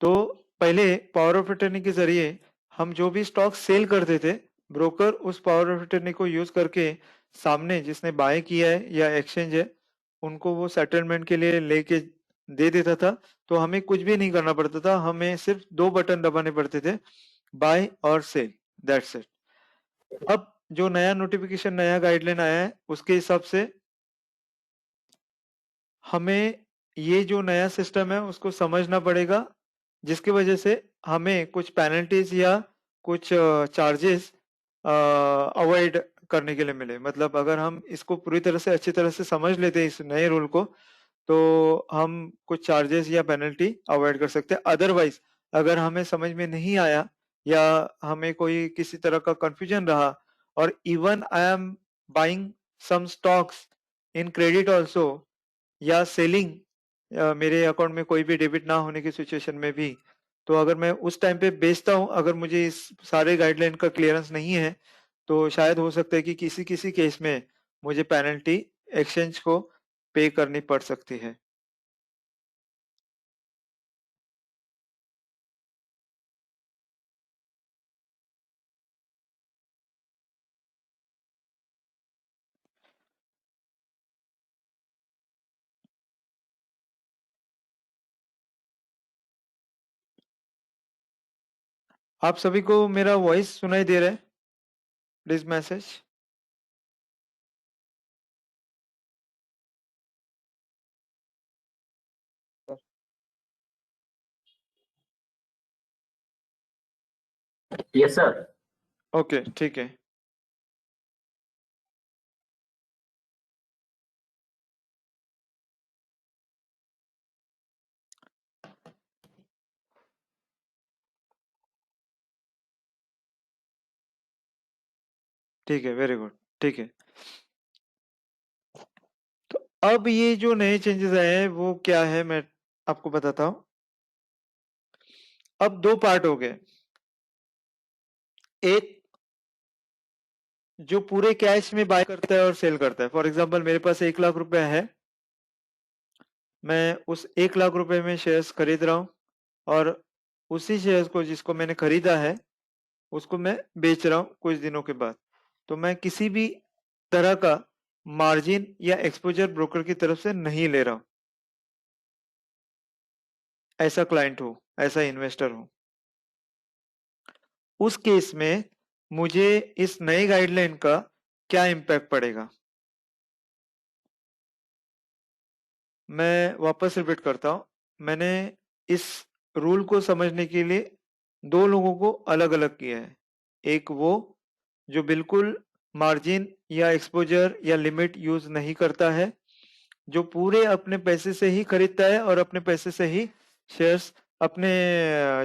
तो पहले power of attorney के जरिए हम जो भी स्टॉक सेल करते थे, ब्रोकर उस पावर ऑफ अटर्नी को यूज करके सामने जिसने बाय किया है या एक्सचेंज है, उनको वो सेटलमेंट के लिए लेके दे देता था। तो हमें कुछ भी नहीं करना पड़ता था, हमें सिर्फ दो बटन दबाने पड़ते थे, बाय और सेल, दैट्स इट। अब जो नया नोटिफिकेशन, नया गाइडलाइन आया है, उसके हिसाब से हमें ये जो नया सिस्टम है उसको समझना पड़ेगा, जिसकी वजह से हमें कुछ पेनल्टीज या कुछ चार्जेस अवॉइड करने के लिए मिले। मतलब अगर हम इसको पूरी तरह से अच्छी तरह से समझ लेते हैं इस नए रूल को, तो हम कुछ चार्जेस या पेनल्टी अवॉइड कर सकते हैं। अदरवाइज अगर हमें समझ में नहीं आया या हमें कोई किसी तरह का कंफ्यूजन रहा, और even I am buying some stocks in credit also, या सेलिंग मेरे अकाउंट में कोई भी डेबिट ना होने की सिचुएशन में भी, तो अगर मैं उस टाइम पे बेचता हूं, अगर मुझे इस सारे गाइडलाइन का क्लियरेंस नहीं है, तो शायद हो सकता है कि किसी किसी केस में मुझे पेनल्टी एक्सचेंज को पे करनी पड़ सकती है। आप सभी को मेरा वॉइस सुनाई दे रहा है? Please message. Yes sir. Okay, ठीक है। ठीक है, वेरी गुड। ठीक है, तो अब ये जो नए चेंजेस आए हैं वो क्या है, मैं आपको बताता हूँ। अब दो पार्ट हो गए। एक जो पूरे कैश में बाय करता है और सेल करता है। फॉर एग्जांपल मेरे पास 1 लाख रुपए है, मैं उस 1 लाख रुपए में शेयर्स खरीद रहा हूँ, और उसी शेयर्स को जिसको मैंने खरीदा है उसको मैं बेच रहा हूँ कुछ दिनों के बाद। तो मैं किसी भी तरह का मार्जिन या एक्सपोजर ब्रोकर की तरफ से नहीं ले रहा हूँ। ऐसा क्लाइंट हो, ऐसा इन्वेस्टर हो, उस केस में मुझे इस नए गाइडलाइन का क्या इम्पैक्ट पड़ेगा। मैं वापस रिपीट करता हूँ। मैंने इस रूल को समझने के लिए दो लोगों को अलग अलग किया है। एक वो जो बिल्कुल मार्जिन या एक्सपोजर या लिमिट यूज नहीं करता है, जो पूरे अपने पैसे से ही खरीदता है और अपने पैसे से ही शेयर्स, अपने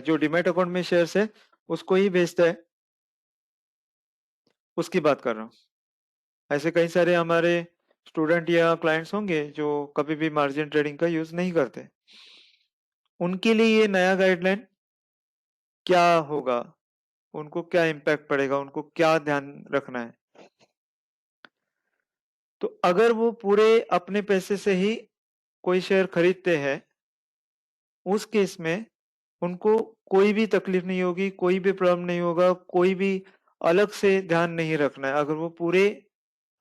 जो डीमैट अकाउंट में शेयर्स है उसको ही बेचता है, उसकी बात कर रहा हूँ। ऐसे कई सारे हमारे स्टूडेंट या क्लाइंट्स होंगे जो कभी भी मार्जिन ट्रेडिंग का यूज नहीं करते। उनके लिए ये नया गाइडलाइन क्या होगा, उनको क्या इम्पैक्ट पड़ेगा, उनको क्या ध्यान रखना है। तो अगर वो पूरे अपने पैसे से ही कोई शेयर खरीदते हैं, उस केस में उनको कोई भी तकलीफ नहीं होगी, कोई भी प्रॉब्लम नहीं होगा, कोई भी अलग से ध्यान नहीं रखना है, अगर वो पूरे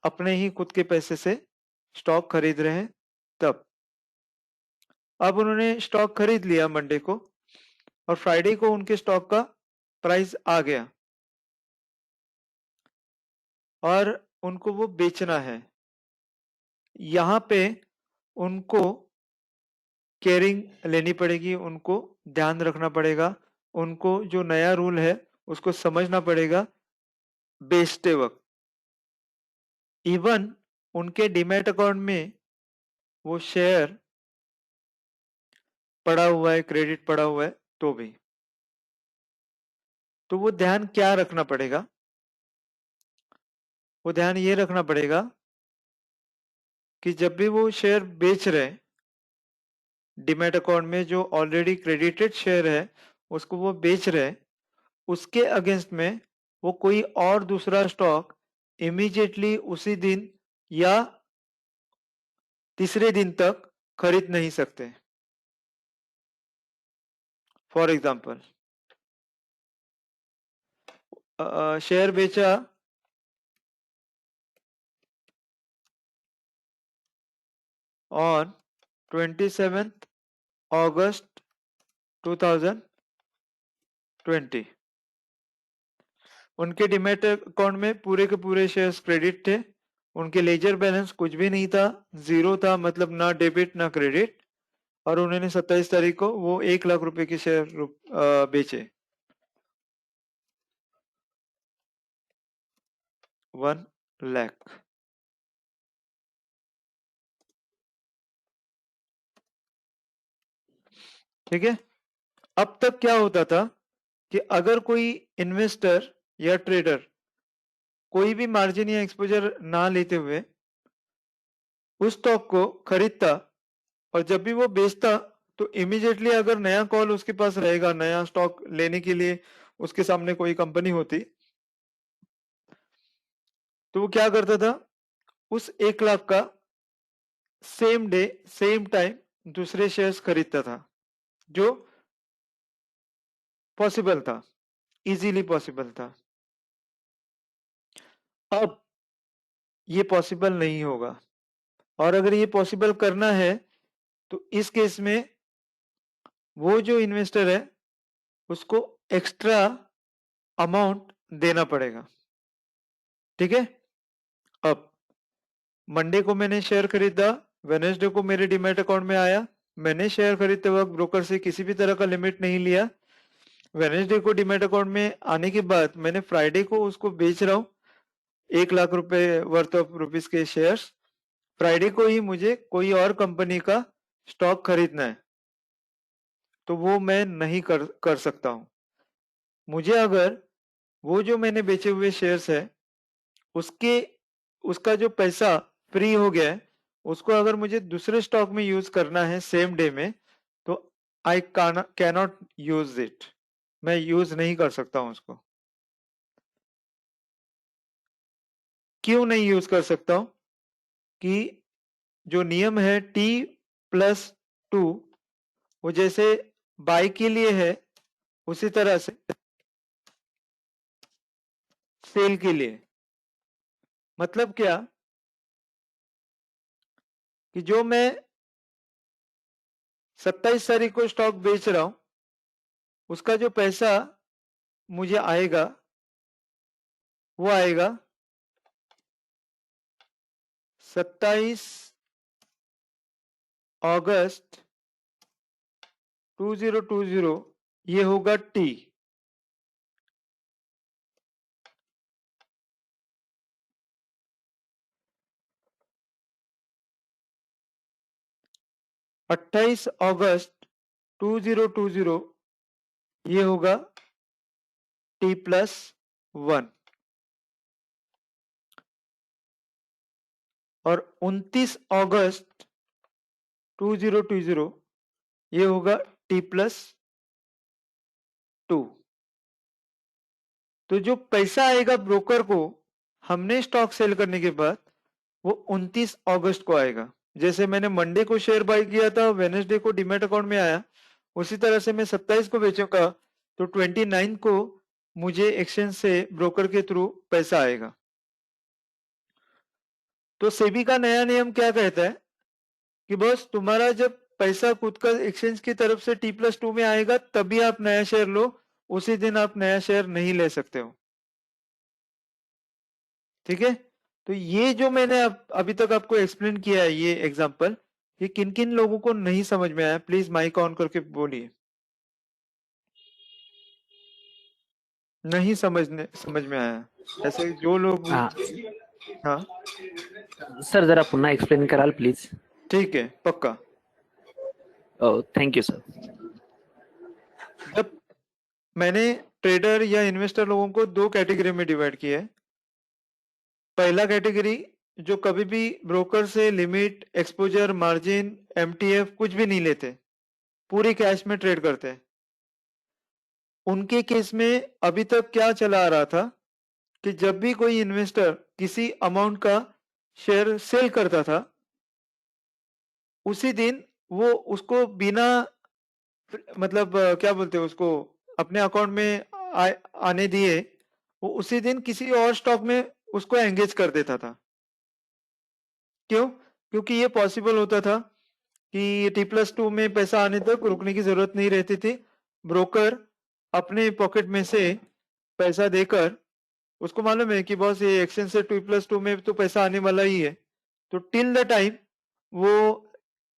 अपने ही खुद के पैसे से स्टॉक खरीद रहे हैं तब। अब उन्होंने स्टॉक खरीद लिया मंडे को, और फ्राइडे को उनके स्टॉक का प्राइस आ गया और उनको वो बेचना है। यहाँ पे उनको केयरिंग लेनी पड़ेगी, उनको ध्यान रखना पड़ेगा, उनको जो नया रूल है उसको समझना पड़ेगा बेचते वक्त। इवन उनके डीमैट अकाउंट में वो शेयर पड़ा हुआ है, क्रेडिट पड़ा हुआ है, तो भी। तो वो ध्यान क्या रखना पड़ेगा, वो ध्यान ये रखना पड़ेगा कि जब भी वो शेयर बेच रहे हैं, डीमैट अकाउंट में जो ऑलरेडी क्रेडिटेड शेयर है उसको वो बेच रहे हैं, उसके अगेंस्ट में वो कोई और दूसरा स्टॉक इमीडिएटली उसी दिन या तीसरे दिन तक खरीद नहीं सकते। फॉर एग्जाम्पल शेयर बेचा ऑन 27th August 2020। उनके डिमेट अकाउंट में पूरे के पूरे शेयर्स क्रेडिट थे, उनके लेजर बैलेंस कुछ भी नहीं था, जीरो था, मतलब ना डेबिट ना क्रेडिट, और उन्होंने 27 तारीख को वो 1 लाख रुपए के शेयर बेचे, 1 लाख। ठीक है। अब तक क्या होता था कि अगर कोई इन्वेस्टर या ट्रेडर कोई भी मार्जिन या एक्सपोजर ना लेते हुए उस स्टॉक को खरीदता और जब भी वो बेचता तो इमीडिएटली अगर नया कॉल उसके पास रहेगा नया स्टॉक लेने के लिए, उसके सामने कोई कंपनी होती, तो वो क्या करता था, उस 1 लाख का सेम डे सेम टाइम दूसरे शेयर्स खरीदता था, जो पॉसिबल था, इजीली पॉसिबल था। अब ये पॉसिबल नहीं होगा, और अगर ये पॉसिबल करना है तो इस केस में वो जो इन्वेस्टर है उसको एक्स्ट्रा अमाउंट देना पड़ेगा। ठीक है। अब मंडे को मैंने शेयर खरीदा, वेनेसडे को मेरे डीमैट अकाउंट में आया, मैंने शेयर खरीदते वक्त ब्रोकर से किसी भी तरह का लिमिट नहीं लिया, वेनेसडे को डीमैट अकाउंट में आने के बाद मैंने फ्राइडे को उसको बेच रहा हूँ 1 लाख रुपए वर्थ ऑफ रुपीज के शेयर्स, फ्राइडे को ही मुझे कोई और कंपनी का स्टॉक खरीदना है, तो वो मैं नहीं कर सकता हूं। मुझे अगर वो जो मैंने बेचे हुए शेयर्स है उसके उसका जो पैसा फ्री हो गया है, उसको अगर मुझे दूसरे स्टॉक में यूज करना है सेम डे में, तो आई कैनॉट यूज इट, मैं यूज नहीं कर सकता हूं उसको। क्यों नहीं यूज कर सकता हूं? कि जो नियम है T+2, वो जैसे बाई के लिए है उसी तरह से सेल के लिए। मतलब क्या कि जो मैं 27 तारीख को स्टॉक बेच रहा हूं उसका जो पैसा मुझे आएगा वो आएगा 27 अगस्त 2020, ये होगा T। 28 अगस्त 2020, ये होगा T+1, और 29 अगस्त 2020, ये होगा T+2। तो जो पैसा आएगा ब्रोकर को हमने स्टॉक सेल करने के बाद वो 29 अगस्त को आएगा। जैसे मैंने मंडे को शेयर बाय किया था, वेनेसडे को डीमैट अकाउंट में आया, उसी तरह से मैं 27 को बेचूंगा तो 29 को मुझे एक्सचेंज से ब्रोकर के थ्रू पैसा आएगा। तो सेबी का नया नियम क्या कहता है कि बस तुम्हारा जब पैसा खुद का एक्सचेंज की तरफ से T+2 में आएगा तभी आप नया शेयर लो, उसी दिन आप नया शेयर नहीं ले सकते हो। ठीक है। तो ये जो मैंने अभी तक आपको एक्सप्लेन किया है ये एग्जांपल, ये किन किन लोगों को नहीं समझ में आया, प्लीज माइक ऑन करके बोलिए। नहीं समझ में आया ऐसे जो लोग। हाँ हाँ सर, जरा पुन्हा एक्सप्लेन कराल प्लीज. ठीक है, पक्का। Thank you sir. जब मैंने ट्रेडर या इन्वेस्टर लोगों को दो कैटेगरी में डिवाइड किया है। पहला कैटेगरी जो कभी भी ब्रोकर से लिमिट, एक्सपोजर, मार्जिन, एमटीएफ कुछ भी नहीं लेते, पूरी कैश में ट्रेड करते हैं। उनके केस में अभी तक क्या चला आ रहा था कि जब भी कोई इन्वेस्टर किसी अमाउंट का शेयर सेल करता था उसी दिन वो उसको बिना मतलब क्या बोलते हैं उसको, अपने अकाउंट में आने दिए, वो उसी दिन किसी और स्टॉक में उसको एंगेज कर देता था। क्यों? क्योंकि ये पॉसिबल होता था कि T+2 में पैसा आने तक रुकने की जरूरत नहीं रहती थी। ब्रोकर अपने पॉकेट में से पैसा देकर, उसको मालूम है कि बॉस ये एक्सचेंज से T+2 में तो पैसा आने वाला ही है, तो टिल द टाइम वो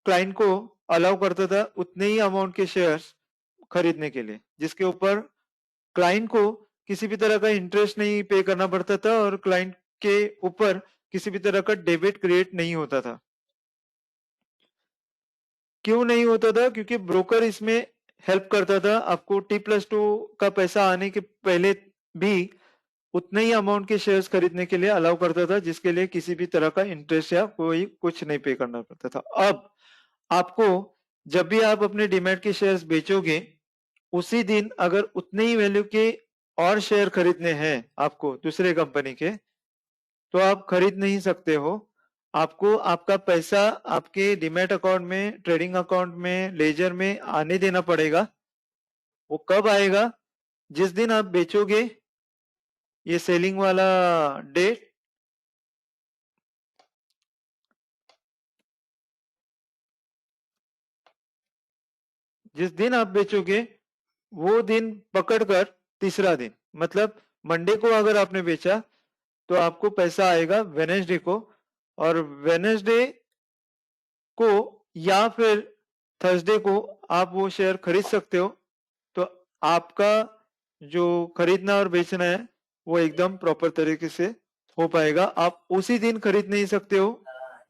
क्लाइंट को अलाउ करता था उतने ही अमाउंट के शेयर्स खरीदने के लिए, जिसके ऊपर क्लाइंट को किसी भी तरह का इंटरेस्ट नहीं पे करना पड़ता था और क्लाइंट के ऊपर किसी भी तरह का डेबिट क्रिएट नहीं होता था। क्यों नहीं होता था? क्योंकि ब्रोकर इसमें हेल्प करता था आपको T+2 का पैसा आने के पहले भी उतने ही अमाउंट के शेयर्स खरीदने के लिए अलाउ करता था, जिसके लिए किसी भी तरह का इंटरेस्ट या कोई कुछ नहीं पे करना पड़ता था। अब आपको जब भी आप अपने डीमैट के शेयर्स बेचोगे, उसी दिन अगर उतने ही वैल्यू के और शेयर खरीदने हैं आपको दूसरे कंपनी के, तो आप खरीद नहीं सकते हो। आपको आपका पैसा आपके डीमैट अकाउंट में, ट्रेडिंग अकाउंट में, लेजर में आने देना पड़ेगा। वो कब आएगा? जिस दिन आप बेचोगे, ये सेलिंग वाला डेट, जिस दिन आप बेचोगे वो दिन पकड़कर तीसरा दिन, मतलब मंडे को अगर आपने बेचा तो आपको पैसा आएगा वेनेसडे को, और वेनेसडे को या फिर थर्सडे को आप वो शेयर खरीद सकते हो। तो आपका जो खरीदना और बेचना है वो एकदम प्रॉपर तरीके से हो पाएगा। आप उसी दिन खरीद नहीं सकते हो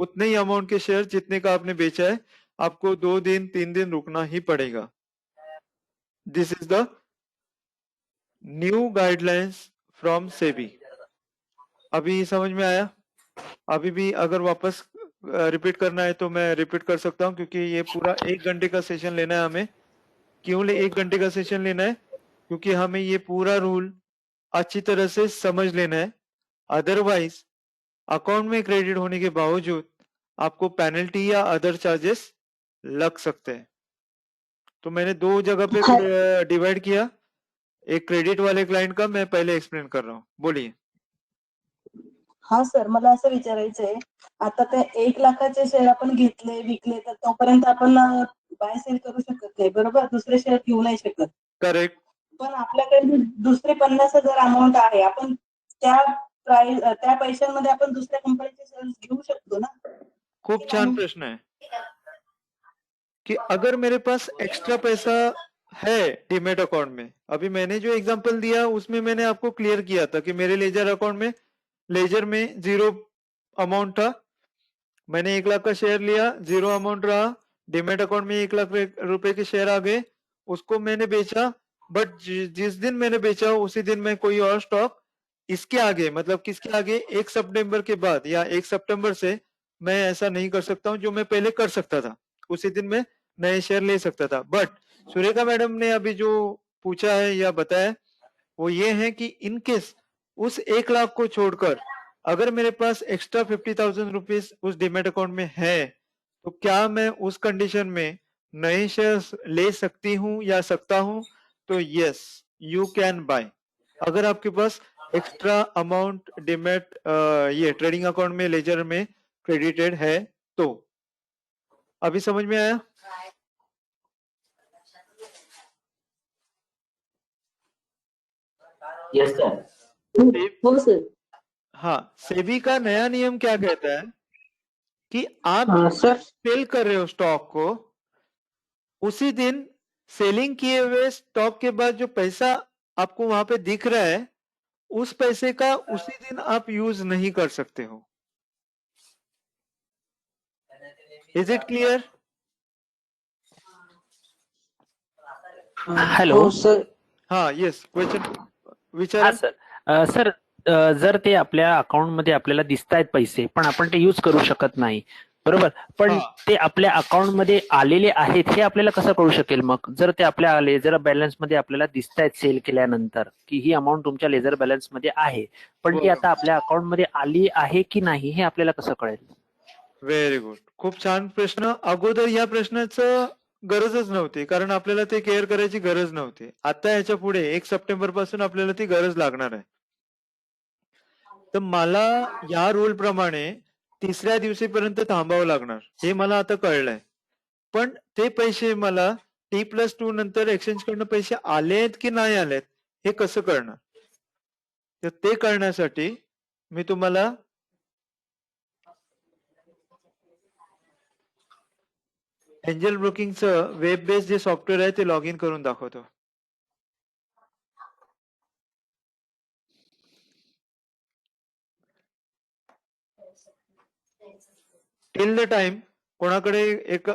उतने ही अमाउंट के शेयर जितने का आपने बेचा है, आपको 2 दिन 3 दिन रुकना ही पड़ेगा। This is the new guidelines from SEBI. अभी समझ में आया? अभी भी अगर वापस रिपीट करना है तो मैं रिपीट कर सकता हूँ, क्योंकि ये पूरा 1 घंटे का सेशन लेना है हमें। क्यों 1 घंटे का सेशन लेना है? क्योंकि हमें ये पूरा रूल अच्छी तरह से समझ लेना है। अदरवाइज अकाउंट में क्रेडिट होने के बावजूद आपको पेनल्टी या अदर चार्जेस लग सकते हैं। तो मैंने 2 जगह पे डिवाइड किया। एक क्रेडिट वाले क्लाइंट का मैं पहले एक्सप्लेन कर रहा हूँ, बोलिए। हा सर, मला असं विचारायचंय, आता ते 1 लाखाचे शेअर आपण घेतले विकले तर तोपर्यंत आपण बाय सेल करू शकत नाही, बरोबर? दुसरे शेअर घेऊ नाही शकत. करेक्ट. पण आपल्याकडे दुसरे 50,000 अमाऊंट आहे, आपण त्या पैशांमध्ये आपण दुसऱ्या कंपनीचे शेअर घेऊ शकतो ना? खूप छान प्रश्न है कि अगर मेरे पास एक्स्ट्रा पैसा है डीमेट अकाउंट में, अभी मैंने जो एग्जांपल दिया उसमें मैंने आपको क्लियर किया था कि मेरे लेजर अकाउंट में, लेजर में 0 अमाउंट था, मैंने 1 लाख का शेयर लिया, 0 अमाउंट रहा, डीमेट अकाउंट में 1 लाख रुपए के शेयर आ गए, उसको मैंने बेचा। बट जिस दिन मैंने बेचा उसी दिन मैं कोई और स्टॉक इसके आगे, मतलब किसके आगे, 1 सितंबर के बाद या 1 सितंबर से मैं ऐसा नहीं कर सकता हूँ जो मैं पहले कर सकता था। उसी दिन मैं नए शेयर ले सकता था। बट सुरेखा मैडम ने अभी जो पूछा है या बताया वो ये है कि इन केस उस 1 लाख को छोड़कर अगर मेरे पास एक्स्ट्रा 50,000 रुपीज उस डीमेट अकाउंट में है, तो क्या मैं उस कंडीशन में नए शेयर्स ले सकती हूँ या सकता हूँ? तो यस, यू कैन बाय। अगर आपके पास एक्स्ट्रा अमाउंट डीमेट ये ट्रेडिंग अकाउंट में, लेजर में क्रेडिटेड है तो। अभी समझ में आया? Yes sir. हो सर. हाँ, सेबी का नया नियम क्या कहता है कि आप सर, सेल कर रहे हो स्टॉक को, उसी दिन सेलिंग किए हुए स्टॉक के बाद जो पैसा आपको वहां पे दिख रहा है, उस पैसे का उसी दिन आप यूज नहीं कर सकते हो। Is it clear? हॅलो. हो सर. हाँ, यस, क्वेश्चन हा विचारा। सर. सर, जर ते आपल्या अकाउंटमध्ये आपल्याला दिसतायत पैसे पण आपण ते यूज करू शकत नाही, बरोबर? पण हा. ते आपल्या अकाउंटमध्ये आलेले आहेत हे आपल्याला कसं कळू शकेल? मग जर ते आपल्या लेजर बॅलन्स मध्ये आपल्याला दिसतायत सेल केल्यानंतर की ही अमाऊंट तुमच्या लेजर बॅलन्स मध्ये आहे, पण ती आता आपल्या अकाउंटमध्ये आली आहे की नाही हे आपल्याला कसं कळेल? व्हेरी गुड, खूप छान प्रश्न. अगोदर या प्रश्नाचं गरजच नव्हती, कारण आपल्याला ते केअर करायची गरज नव्हती. आता ह्याच्या पुढे 1 सप्टेंबर पासून आपल्याला ती गरज लागणार आहे. तर मला या रूल प्रमाणे 3ऱ्या दिवशीपर्यंत थांबावं लागणार, हे मला आता कळलंय. पण ते पैसे मला T+2 नंतर एक्सचेंज कडनं पैसे आलेत की नाही आलेत, हे कसं कळणार? तर ते कळण्यासाठी मी तुम्हाला एंजल ब्रोकिंगचं वेब बेस्ड जे सॉफ्टवेअर आहे ते लॉग इन करून दाखवतो. टिल द टाइम कोणाकडे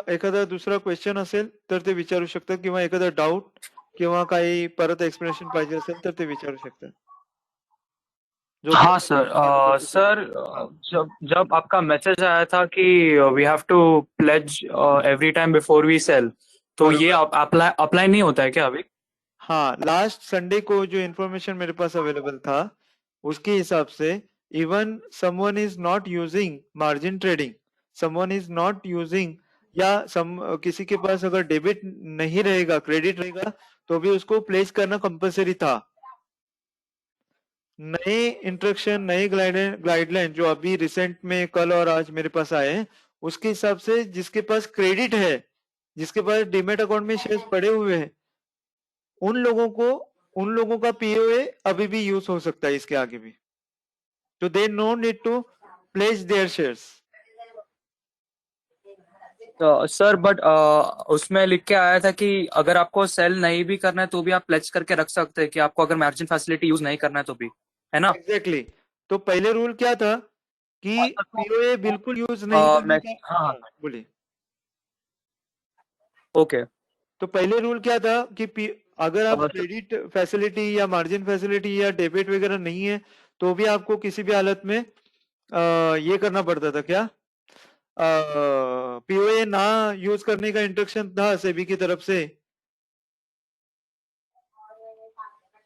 एखादा दुसरा क्वेश्चन असेल तर ते विचारू शकतात, किंवा एखादा डाऊट किंवा काही परत एक्सप्लेनेशन पाहिजे असेल तर ते विचारू शकतात. हाँ सर सर जब जब आपका मैसेज आया था कि we have to pledge every time before we sell, तो ये अप्लाई अप्लाई नहीं होता है क्या अभी? हाँ, लास्ट संडे को जो इन्फॉर्मेशन मेरे पास अवेलेबल था उसके हिसाब से even someone is not using margin trading, someone is not using, या किसी के पास अगर डेबिट नहीं रहेगा, क्रेडिट रहेगा, तो भी उसको प्लेस करना कंपलसरी था. नए इंस्ट्रक्शन, नए गाइडलाइन जो अभी रिसेंट में कल और आज मेरे पास आए हैं, उसके हिसाब से जिसके पास क्रेडिट है, जिसके पास डीमेट अकाउंट में शेयर्स पड़े हुए हैं, उन लोगों का पीओए अभी भी यूज हो सकता है इसके आगे भी. तो they no need to place their shares. Sir but उसमें लिख के आया था कि अगर आपको सेल नहीं भी करना है तो भी आप प्लेज करके रख सकते हैं, कि आपको अगर मार्जिन फैसिलिटी यूज नहीं करना है तो भी, है ना? एग्जैक्टली. तो पहले रूल क्या था कि पीओए बिल्कुल यूज नहीं करने का. हाँ बोलिए. ओके. तो पहले रूल क्या था कि अगर आप क्रेडिट फैसिलिटी या मार्जिन फैसिलिटी या डेबिट वगैरह नहीं है तो भी आपको किसी भी हालत में ये करना पड़ता था, क्या पीओए ना यूज करने का इंस्ट्रक्शन था सेबी की तरफ से.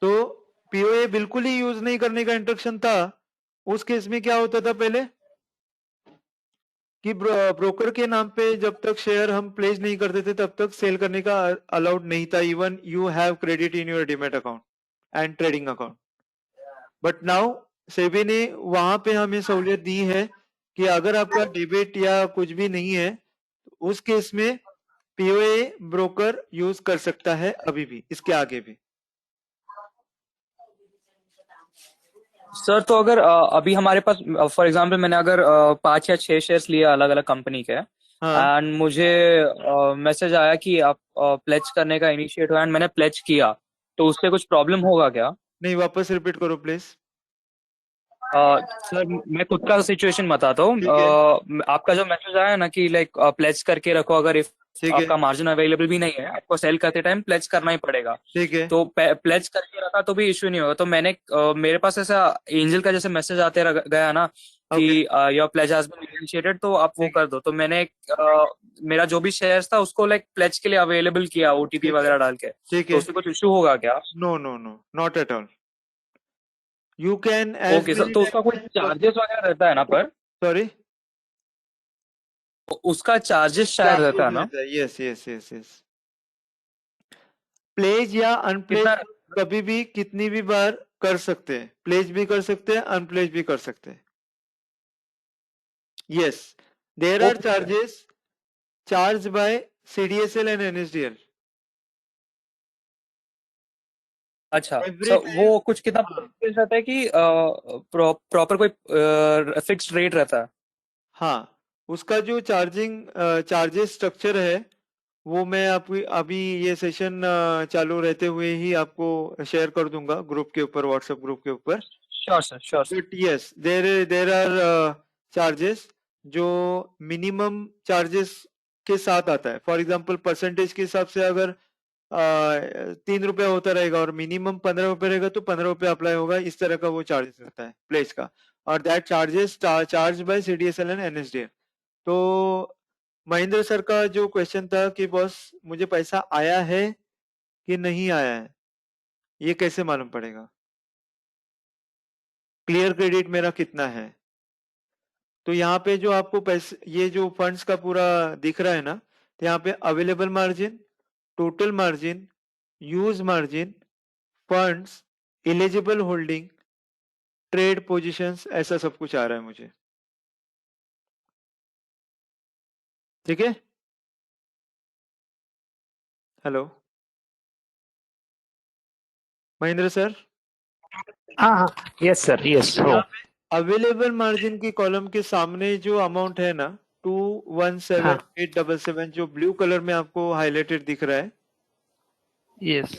तो पीओए बिल्कुल ही यूज नहीं करने का इंस्ट्रक्शन था. उस केस में क्या होता था पहले कि ब्रोकर के नाम पे जब तक शेयर हम प्लेस नहीं करते थे तब तक सेल करने का अलाउड नहीं था, even you have credit in your demat account and trading account. But now SEBI ने वहां पे हमें सहूलियत दी है कि अगर आपका डेबिट या कुछ भी नहीं है, उस केस में पीओए ब्रोकर यूज कर सकता है अभी भी, इसके आगे भी. सर तो अगर अभी हमारे पास फॉर एग्जांपल मैंने अगर 5 या 6 शेयर्स लिए अलग अलग कंपनी के, हाँ, एंड मुझे मैसेज आया कि आप प्लेज करने का इनिशिएट हुआ एंड मैंने प्लेज किया, तो उससे कुछ प्रॉब्लम होगा क्या? नहीं, वापस रिपीट करो प्लीज. सर मैं खुद का सिचुएशन बताता हूँ. ठीक है. आपका जो मैसेज आया ना कि लाइक प्लेज करके रखो, अगर इफ ठीक है. आपका मार्जिन अवेलेबल भी नहीं है, आपको सेल करते टाइम प्लेज करना ही पड़ेगा. ठीक है. तो प्लेज करके रखा तो भी इश्यू नहीं होगा. तो मैंने मेरे पास ऐसा एंजल का जैसे मैसेज आते गया ना कि your pledge has been initiated, तो आप वो कर दो. तो मैंने मेरा जो भी शेयर्स था उसको लाइक प्लेज के लिए अवेलेबल किया ओटीपी वगैरह डाल के. ठीक तो है. उससे कुछ इश्यू होगा क्या? No no no, not at all. You can okay sir. तो उसका कोई चार्जेस वगैरह रहता है ना पर? सॉरी, उसका चार्जेस शायद रहता है ना? Yes yes yes yes. Pledge या अनप्लेज कितना? कभी भी कितनी भी बार कर सकते हैं. प्लेज भी कर सकते हैं, अनप्लेज भी कर सकते हैं. Yes, there are charges charge by CDSL and NSDL. अच्छा सर, वो कुछ कितना परसेंटेज रहता है कि प्रॉपर कोई फिक्स्ड रेट रहता है? हाँ, उसका जो चार्जेस स्ट्रक्चर है वो मैं आपको अभी ये सेशन चालू रहते हुए ही आपको शेयर कर दूंगा ग्रुप के ऊपर, व्हाट्सएप ग्रुप के ऊपर. Sure sir, sure sir. But yes, there are charges जो मिनिमम चार्जेस के साथ आता है. फॉर एग्जांपल परसेंटेज के हिसाब से अगर 3 रुपया होता रहेगा और मिनिमम 15 रुपये रहेगा तो 15 रुपये अप्लाई होगा. इस तरह का वो चार्जेस रहता है प्लेस का. और that charges charge by CDSL and NSDL. तो महेंद्र सर का जो क्वेश्चन था कि बॉस मुझे पैसा आया है कि नहीं आया है, ये कैसे मालूम पड़ेगा, क्लियर क्रेडिट मेरा कितना है. तो यहाँ पे जो आपको पैसे, ये जो फंड्स का पूरा दिख रहा है ना, तो यहाँ पे available margin, total margin, use margin, funds, eligible holding, trade positions, ऐसा सब कुछ आ रहा है मुझे। ठीक है, हेलो महेंद्र सर। हाँ हाँ, यस सर, यस हो। यहाँ पे अवेलेबल मार्जिन की कॉलम के सामने जो अमाउंट है ना, 217877, जो ब्लू कलर में आपको हाईलाइटेड दिख रहा है, yes,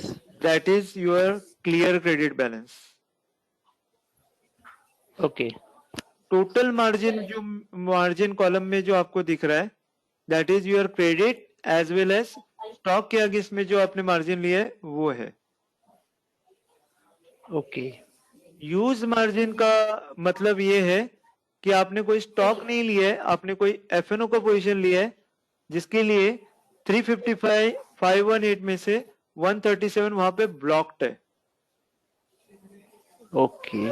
that is your clear credit balance. Okay, total margin, जो मार्जिन कॉलम में जो आपको दिख रहा है, that is your credit as well as stock के अगेंस्ट में जो आपने मार्जिन लिया है वो है। ओके, यूज मार्जिन का मतलब ये है कि आपने कोई स्टॉक नहीं लिया है, आपने कोई एफएनओ का पोजीशन लिया है जिसके लिए 355 518 में से 137 वहां पे ब्लॉक्ड है। ओके,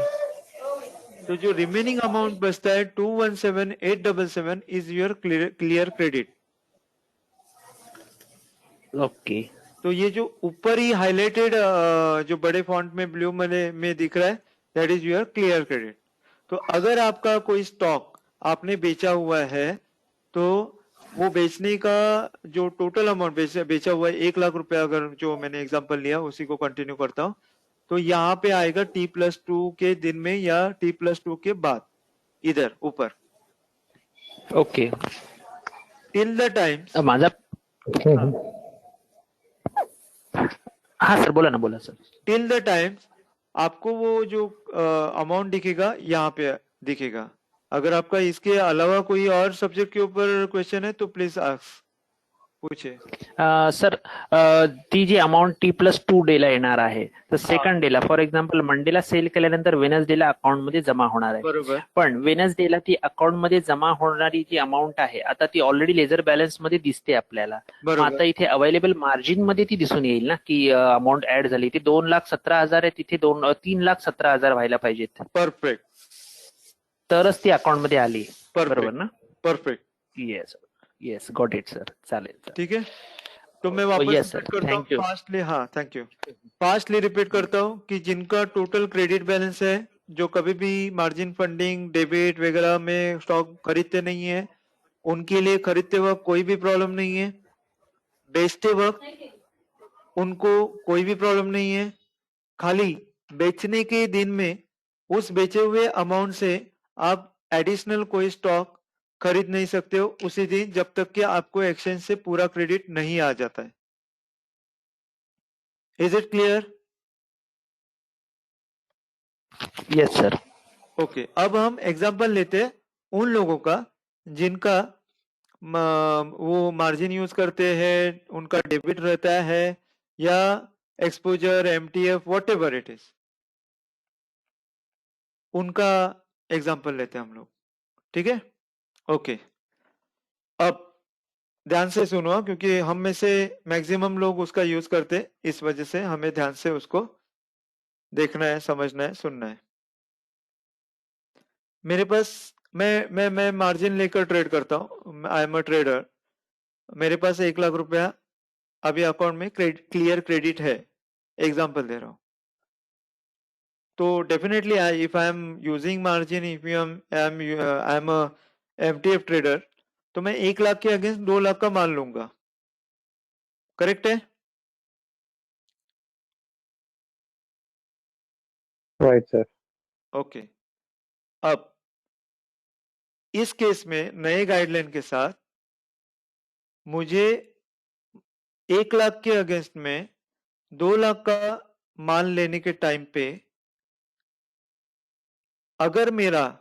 तो जो रिमेनिंग अमाउंट बचता है 217877 is your clear credit. Okay, तो ये जो ऊपर ही हाईलाइटेड जो बड़े फॉन्ट में ब्लू में दिख रहा है, that is your clear credit. तो अगर आपका कोई स्टॉक आपने बेचा हुआ है, तो वो बेचने का जो टोटल अमाउंट बेचा हुआ है 1 लाख रुपया, अगर जो मैंने एग्जांपल लिया उसी को कंटिन्यू करता हूं, तो यहाँ पे आएगा T+2 के दिन में या T+2 के बाद, इधर ऊपर ओके। Till the times. माझा हाँ सर, बोला ना, बोला सर। टिल द टाइम्स आपको वो जो अमाउंट दिखेगा यहाँ पे दिखेगा। अगर आपका इसके अलावा कोई और सब्जेक्ट के ऊपर क्वेश्चन है तो प्लीज आस्क, पूछे। सर, ती जी अमाऊंट T+2 डेला येणार आहे, तर सेकंड डेला फॉर एक्झाम्पल मंडेला सेल केल्यानंतर वेनसडेला अकाउंट मध्ये जमा होणार आहे, बरोबर, पण वेनसडेला ती अकाउंट मध्ये जमा होणारी जी अमाऊंट आहे आता ती ऑलरेडी लेजर बॅलन्स मध्ये दिसते आपल्याला। मग बरोबर, आता इथे अवेलेबल मार्जिन मध्ये ती दिसून येईल ना की अमाऊंट ऍड झाली, ती 2,17,000 आहे, तिथे 3,17,000 व्हायला पाहिजेत, परफेक्ट, तरच ती अकाउंट मध्ये आली, बरोबर परफेक्ट, ना? Perfect. Yes, yes, got it sir, चालेल सर। ठीक है, तो मैं वापस यस सर, रिपीट करता हूँ थैंक यू। फास्टली। हाँ, थैंक यू। फास्टली रिपीट करता हूँ कि जिनका टोटल क्रेडिट बैलेंस है, जो कभी भी मार्जिन फंडिंग, डेबिट वगैरह में स्टॉक खरीदते नहीं है, उनके लिए खरीदते वक्त कोई भी प्रॉब्लम नहीं है, बेचते वक्त उनको कोई भी प्रॉब्लम नहीं है। खाली बेचने के दिन में उस बेचे हुए अमाउंट से आप एडिशनल कोई स्टॉक खरीद नहीं सकते हो उसी दिन, जब तक कि आपको एक्सचेंज से पूरा क्रेडिट नहीं आ जाता है। Is it clear? Yes sir. Okay, अब हम एग्जांपल लेते हैं उन लोगों का जिनका वो मार्जिन यूज करते हैं, उनका डेबिट रहता है या exposure, MTF, whatever it is, उनका एग्जांपल लेते हैं हम लोग। ठीक है, ओके। अब ध्यान से सुनो, क्योंकि हम में से मैक्सिमम लोग उसका यूज करते हैं, इस वजह से हमें ध्यान से उसको देखना है, समझना है, सुनना है। मेरे पास मैं मार्जिन लेकर ट्रेड करता हूँ, आई एम अ ट्रेडर। मेरे पास 1 लाख रुपया अभी अकाउंट में क्लियर क्रेडिट है, एग्जांपल दे रहा हूँ। तो definitely if I am using margin, if you I am a MTF trader, तो मैं 1 लाख के अगेंस्ट 2 लाख का मान लूंगा। करेक्ट है? Right sir. ओके। अब इस केस में नए गाइडलाइन के साथ मुझे 1 लाख के अगेंस्ट में 2 लाख का माल लेने के टाइम पे अगर मेरा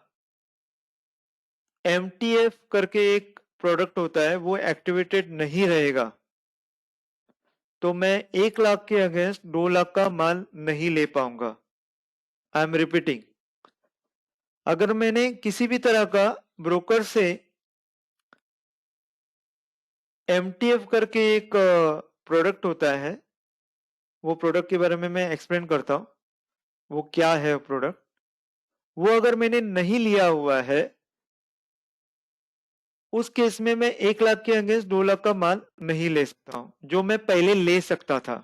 एमटीएफ करके एक प्रोडक्ट होता है वो एक्टिवेटेड नहीं रहेगा, तो मैं 1 लाख के अगेंस्ट 2 लाख का माल नहीं ले पाऊंगा। आई एम रिपीटिंग, अगर मैंने किसी भी तरह का ब्रोकर से एमटीएफ करके एक प्रोडक्ट होता है, वो प्रोडक्ट के बारे में मैं एक्सप्लेन करता हूं, वो क्या है प्रोडक्ट, वो अगर मैंने नहीं लिया हुआ है उस केस में मैं 1 लाख के अगेंस्ट 2 लाख का माल नहीं ले सकता हूं, जो मैं पहले ले सकता था।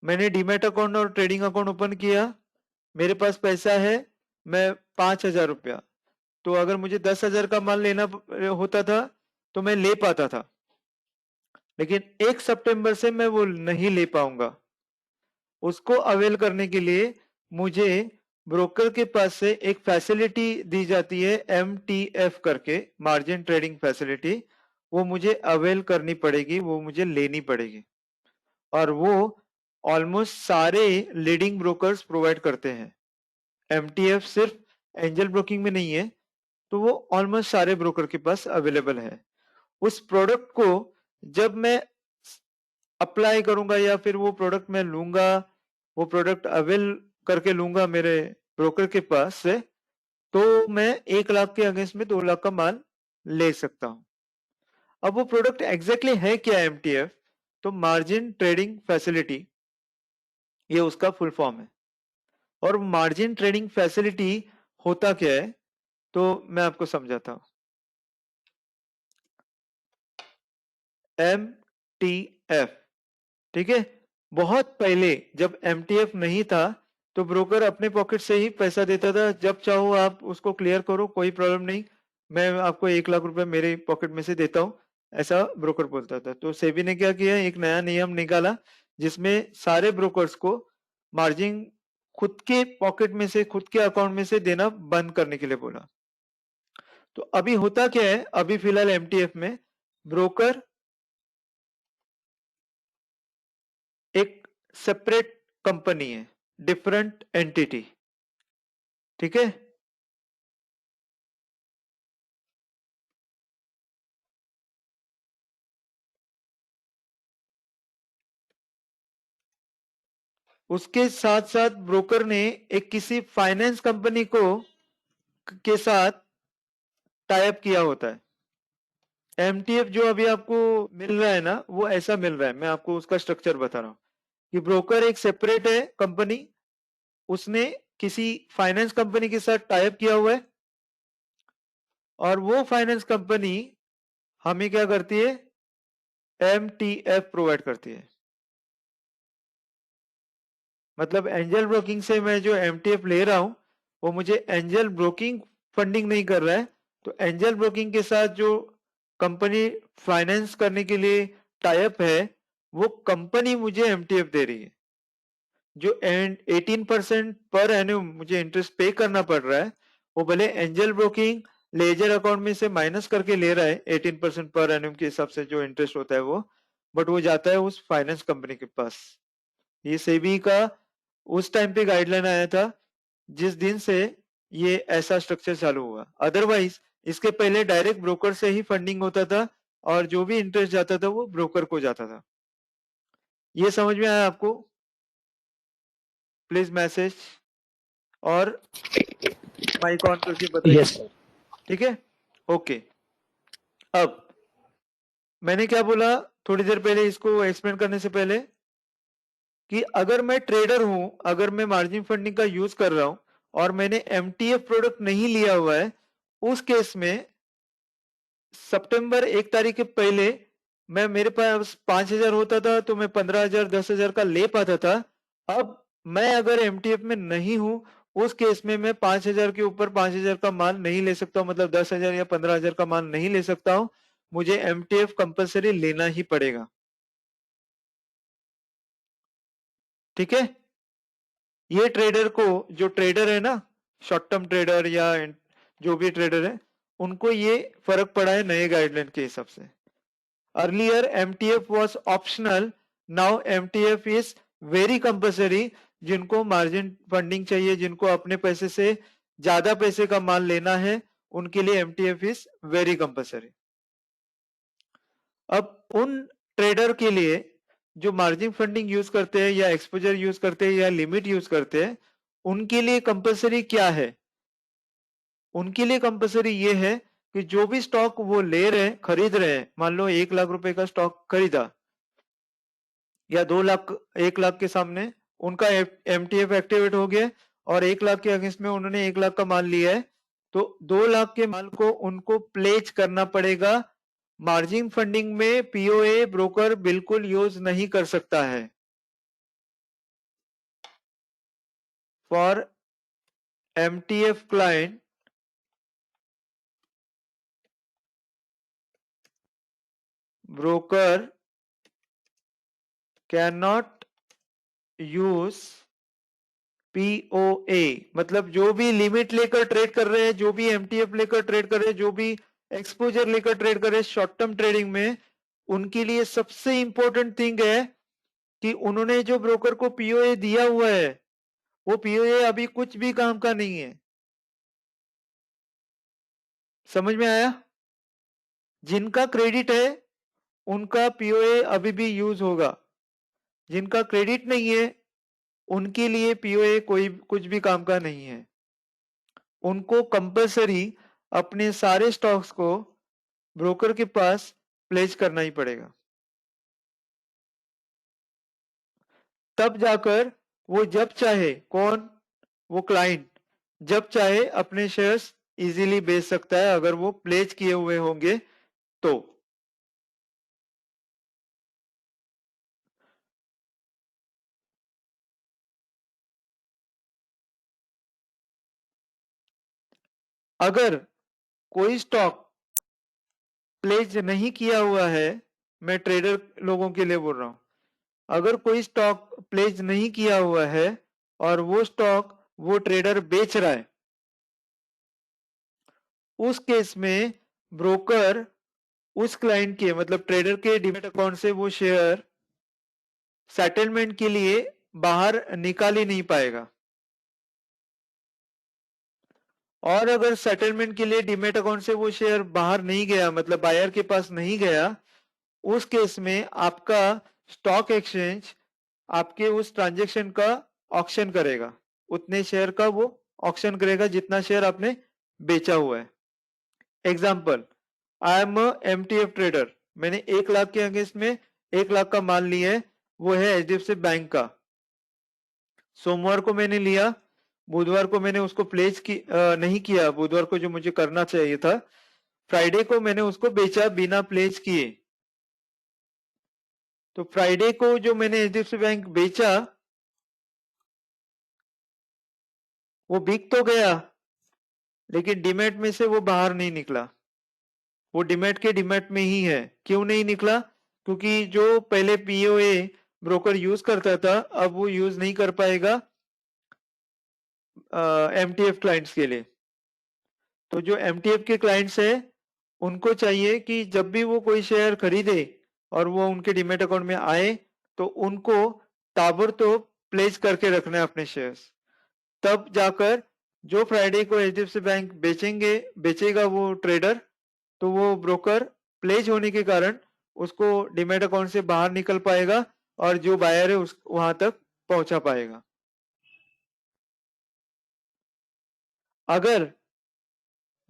मैंने डीमैट अकाउंट और ट्रेडिंग अकाउंट ओपन किया, मेरे पास पैसा है, मैं 5,000 रुपया, तो अगर मुझे 10,000 का माल लेना होता था तो मैं ले पाता था, लेकिन 1 सितंबर से मैं वो नहीं ले पाऊंगा। उसको अवेल करने के लिए मुझे ब्रोकर के पास से एक फैसिलिटी दी जाती है MTF करके, मार्जिन ट्रेडिंग फैसिलिटी, वो मुझे अवेल करनी पड़ेगी, वो मुझे लेनी पड़ेगी, और वो ऑलमोस्ट सारे लीडिंग ब्रोकर्स प्रोवाइड करते हैं। MTF सिर्फ एंजल ब्रोकिंग में नहीं है, तो वो ऑलमोस्ट सारे ब्रोकर के पास अवेलेबल है। उस प्रोडक्ट को जब मैं अप्लाई करूंगा या फिर वो प्रोडक्ट मैं लूंगा, वो प्रोडक्ट अवेल करके लूंगा मेरे ब्रोकर के पास से, तो मैं 1 लाख के अगेंस्ट में 2 लाख का माल ले सकता हूं। अब वो प्रोडक्ट एग्जैक्टली है क्या MTF? तो मार्जिन ट्रेडिंग फैसिलिटी, ये उसका फुल फॉर्म है। और मार्जिन ट्रेडिंग फैसिलिटी होता क्या है, तो मैं आपको समझाता हूं। MTF, ठीक है, बहुत पहले जब MTF नहीं था तो ब्रोकर अपने पॉकेट से ही पैसा देता था, जब चाहो आप उसको क्लियर करो, कोई प्रॉब्लम नहीं, मैं आपको 1 लाख रुपए मेरे पॉकेट में से देता हूं, ऐसा ब्रोकर बोलता था। तो सेबी ने क्या किया, एक नया नियम निकाला जिसमें सारे ब्रोकर्स को मार्जिन खुद के पॉकेट में से, खुद के अकाउंट में से देना बंद करने के लिए बोला। तो अभी होता क्या है, अभी फिलहाल MTF में ब्रोकर एक सेपरेट कंपनी है, डिफरेंट एंटिटी, ठीक है। उसके साथ साथ ब्रोकर ने एक किसी फाइनेंस कंपनी को के साथ टाई अप किया होता है। MTF जो अभी आपको मिल रहा है ना, वो ऐसा मिल रहा है, मैं आपको उसका स्ट्रक्चर बता रहा हूं कि ब्रोकर एक सेपरेट है कंपनी, उसने किसी फाइनेंस कंपनी के साथ टाई अप किया हुआ है, और वो फाइनेंस कंपनी हमें क्या करती है, MTF प्रोवाइड करती है। मतलब एंजल ब्रोकिंग से मैं जो MTF ले रहा हूं, वो मुझे एंजल ब्रोकिंग फंडिंग नहीं कर रहा है, तो एंजल ब्रोकिंग के साथ जो कंपनी फाइनेंस करने के लिए टाई अप है, वो कंपनी मुझे MTF दे रही है। जो 18% पर एनम मुझे इंटरेस्ट पे करना पड़ रहा है, वो भले एंजल ब्रोकिंग लेजर अकाउंट में से माइनस करके ले रहा है 18% पर एनम के हिसाब से जो इंटरेस्ट होता है वो, बट वो जाता है उस फाइनेंस कंपनी के पास। ये सेबी का उस टाइम पे गाइडलाइन आया था जिस दिन से ये ऐसा स्ट्रक्चर चालू हुआ। अदरवाइज इसके पहले डायरेक्ट ब्रोकर से ही फंडिंग होता था, और जो भी इंटरेस्ट जाता था वो ब्रोकर को जाता था। ये समझ में आया आपको? प्लीज मैसेज और माइक ऑन करके बताइए। Yes sir. ठीक है, ओके। अब मैंने क्या बोला थोड़ी देर पहले, इसको एक्सप्लेन करने से पहले, कि अगर मैं ट्रेडर हूं, अगर मैं मार्जिन फंडिंग का यूज कर रहा हूं और मैंने MTF प्रोडक्ट नहीं लिया हुआ है, उस केस में सितंबर 1 तारीख के पहले मैं, मेरे पास 5,000 होता था तो मैं 15,000 10,000 का ले पाता था। अब मैं अगर MTF में नहीं हूं, उस केस में मैं 5,000 के ऊपर 5,000 का माल नहीं ले सकता हूं, मतलब 10,000 या 15,000 का माल नहीं ले सकता हूं, मुझे MTF कंपलसरी लेना ही पड़ेगा। ठीक है, ये ट्रेडर को, जो ट्रेडर है ना, शॉर्ट टर्म ट्रेडर या जो भी ट्रेडर है, उनको ये फर्क पड़ा है नए गाइडलाइन के हिसाब से। Earlier MTF was optional, now MTF is very compulsory। जिनको मार्जिन फंडिंग चाहिए, जिनको अपने पैसे से ज्यादा पैसे का माल लेना है, उनके लिए MTF इज वेरी कंपल्सरी। अब उन ट्रेडर के लिए जो मार्जिन फंडिंग यूज करते हैं या एक्सपोजर यूज करते हैं या लिमिट यूज करते हैं, उनके लिए कंपल्सरी क्या है? उनके लिए कंपल्सरी ये है कि जो भी स्टॉक वो ले रहे हैं, खरीद रहे हैं, मान लो 1 लाख रुपए का स्टॉक खरीदा या 2 लाख, 1 लाख के सामने उनका MTF एक्टिवेट हो गया और 1 लाख के अगेंस्ट में उन्होंने 1 लाख का माल लिया है, तो 2 लाख के माल को उनको प्लेज करना पड़ेगा। मार्जिन फंडिंग में पीओए ब्रोकर बिल्कुल यूज नहीं कर सकता है। For MTF client, broker cannot use POA, मतलब जो भी लिमिट लेकर ट्रेड कर रहे हैं, जो भी MTF लेकर ट्रेड कर रहे हैं, जो भी एक्सपोजर लेकर ट्रेड कर रहे हैं शॉर्ट टर्म ट्रेडिंग में, उनके लिए सबसे इंपॉर्टेंट थिंग है कि उन्होंने जो ब्रोकर को पीओए दिया हुआ है वो पीओए अभी कुछ भी काम का नहीं है। समझ में आया? जिनका क्रेडिट है उनका पीओए अभी भी यूज होगा, जिनका क्रेडिट नहीं है उनके लिए पीओए कोई कुछ भी काम का नहीं है। उनको कंपलसरी अपने सारे स्टॉक्स को ब्रोकर के पास प्लेस करना ही पड़ेगा, तब जाकर वो जब चाहे, कौन? वो क्लाइंट जब चाहे अपने शेयर्स इजीली बेच सकता है अगर वो प्लेस किए हुए होंगे तो। अगर कोई स्टॉक प्लेज नहीं किया हुआ है, मैं ट्रेडर लोगों के लिए बोल रहा हूं, अगर कोई स्टॉक प्लेज नहीं किया हुआ है और वो स्टॉक वो ट्रेडर बेच रहा है, उस केस में ब्रोकर उस क्लाइंट के मतलब ट्रेडर के डीमैट अकाउंट से वो शेयर सेटलमेंट के लिए बाहर निकाल ही नहीं पाएगा। और अगर सेटलमेंट के लिए डीमैट अकाउंट से वो शेयर बाहर नहीं गया, मतलब बायर के पास नहीं गया, उस केस में आपका स्टॉक एक्सचेंज आपके उस ट्रांजैक्शन का ऑक्शन करेगा, उतने शेयर का वो ऑक्शन करेगा जितना शेयर आपने बेचा हुआ है। Example, I am MTF trader, मैंने 1 लाख के अगेंस्ट में 1 लाख का माल लिया है, वो है HDFC बैंक का। सोमवार को मैंने लिया, बुधवार को मैंने उसको प्लेस की नहीं किया, बुधवार को जो मुझे करना चाहिए था, फ्राइडे को मैंने उसको बेचा बिना प्लेस किए। तो फ्राइडे को जो मैंने HDFC बैंक बेचा वो बिक तो गया, लेकिन डीमैट में से वो बाहर नहीं निकला, वो डीमैट के डीमैट में ही है। क्यों नहीं निकला? क्योंकि जो पहले पीओए ब्रोकर यूज करता था अब वो यूज नहीं कर पाएगा MTF क्लाइंट्स के लिए। तो जो MTF के क्लाइंट्स है उनको चाहिए कि जब भी वो कोई शेयर खरीदे और वो उनके डीमैट अकाउंट में आए तो उनको ताबड़तोड़ प्लेस करके रखना है अपने शेयर्स, तब जाकर जो फ्राइडे को HDFC बैंक बेचेगा वो ट्रेडर, तो वो ब्रोकर प्लेज होने के कारण उसको डीमैट अकाउंट से बाहर निकल पाएगा और जो बायर है उस वहां तक पहुंचा पाएगा। अगर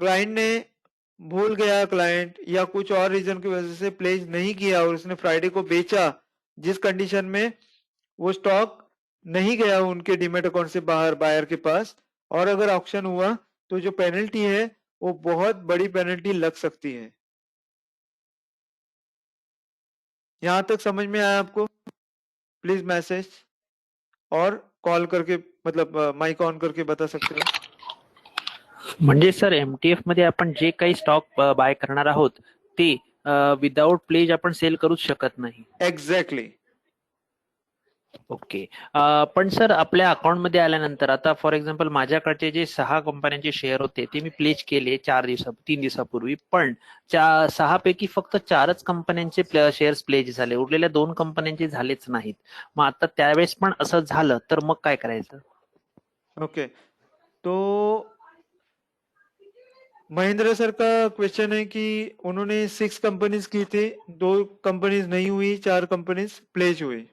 क्लाइंट ने भूल गया, क्लाइंट या कुछ और रीजन की वजह से प्लेज नहीं किया और उसने फ्राइडे को बेचा जिस कंडीशन में वो स्टॉक नहीं गया उनके डीमैट अकाउंट से बाहर बायर के पास, और अगर ऑक्शन हुआ तो जो पेनल्टी है वो बहुत बड़ी पेनल्टी लग सकती है। यहां तक समझ में आया आपको? प्लीज मैसेज और कॉल करके मतलब माइक ऑन करके बता सकते हो। म्हणजे सर MTF मध्ये आपण जे काही स्टॉक बाय करणार आहोत ते विदाउट प्लेज आपण सेल करूच शकत नाही। एक्झॅक्टली। ओके, पण सर आपल्या अकाउंट मध्ये आल्यानंतर आता फॉर एक्झाम्पल माझ्याकडचे जे 6 कंपन्यांचे शेअर होते ते मी प्लेज केले 3 दिवसापूर्वी, पण 6 पैकी फक्त 4च कंपन्यांचे शेअर्स प्लेज झाले, उरलेल्या 2 कंपन्यांचे झालेच नाहीत। मग आता त्यावेळेस पण असं झालं तर मग काय करायचं? ओके, तो महेंद्र सर का क्वेश्चन है कि उन्होंने 6 कंपनीज की थी, 2 कंपनीज नहीं हुई, 4 कंपनीज प्लेज हुई।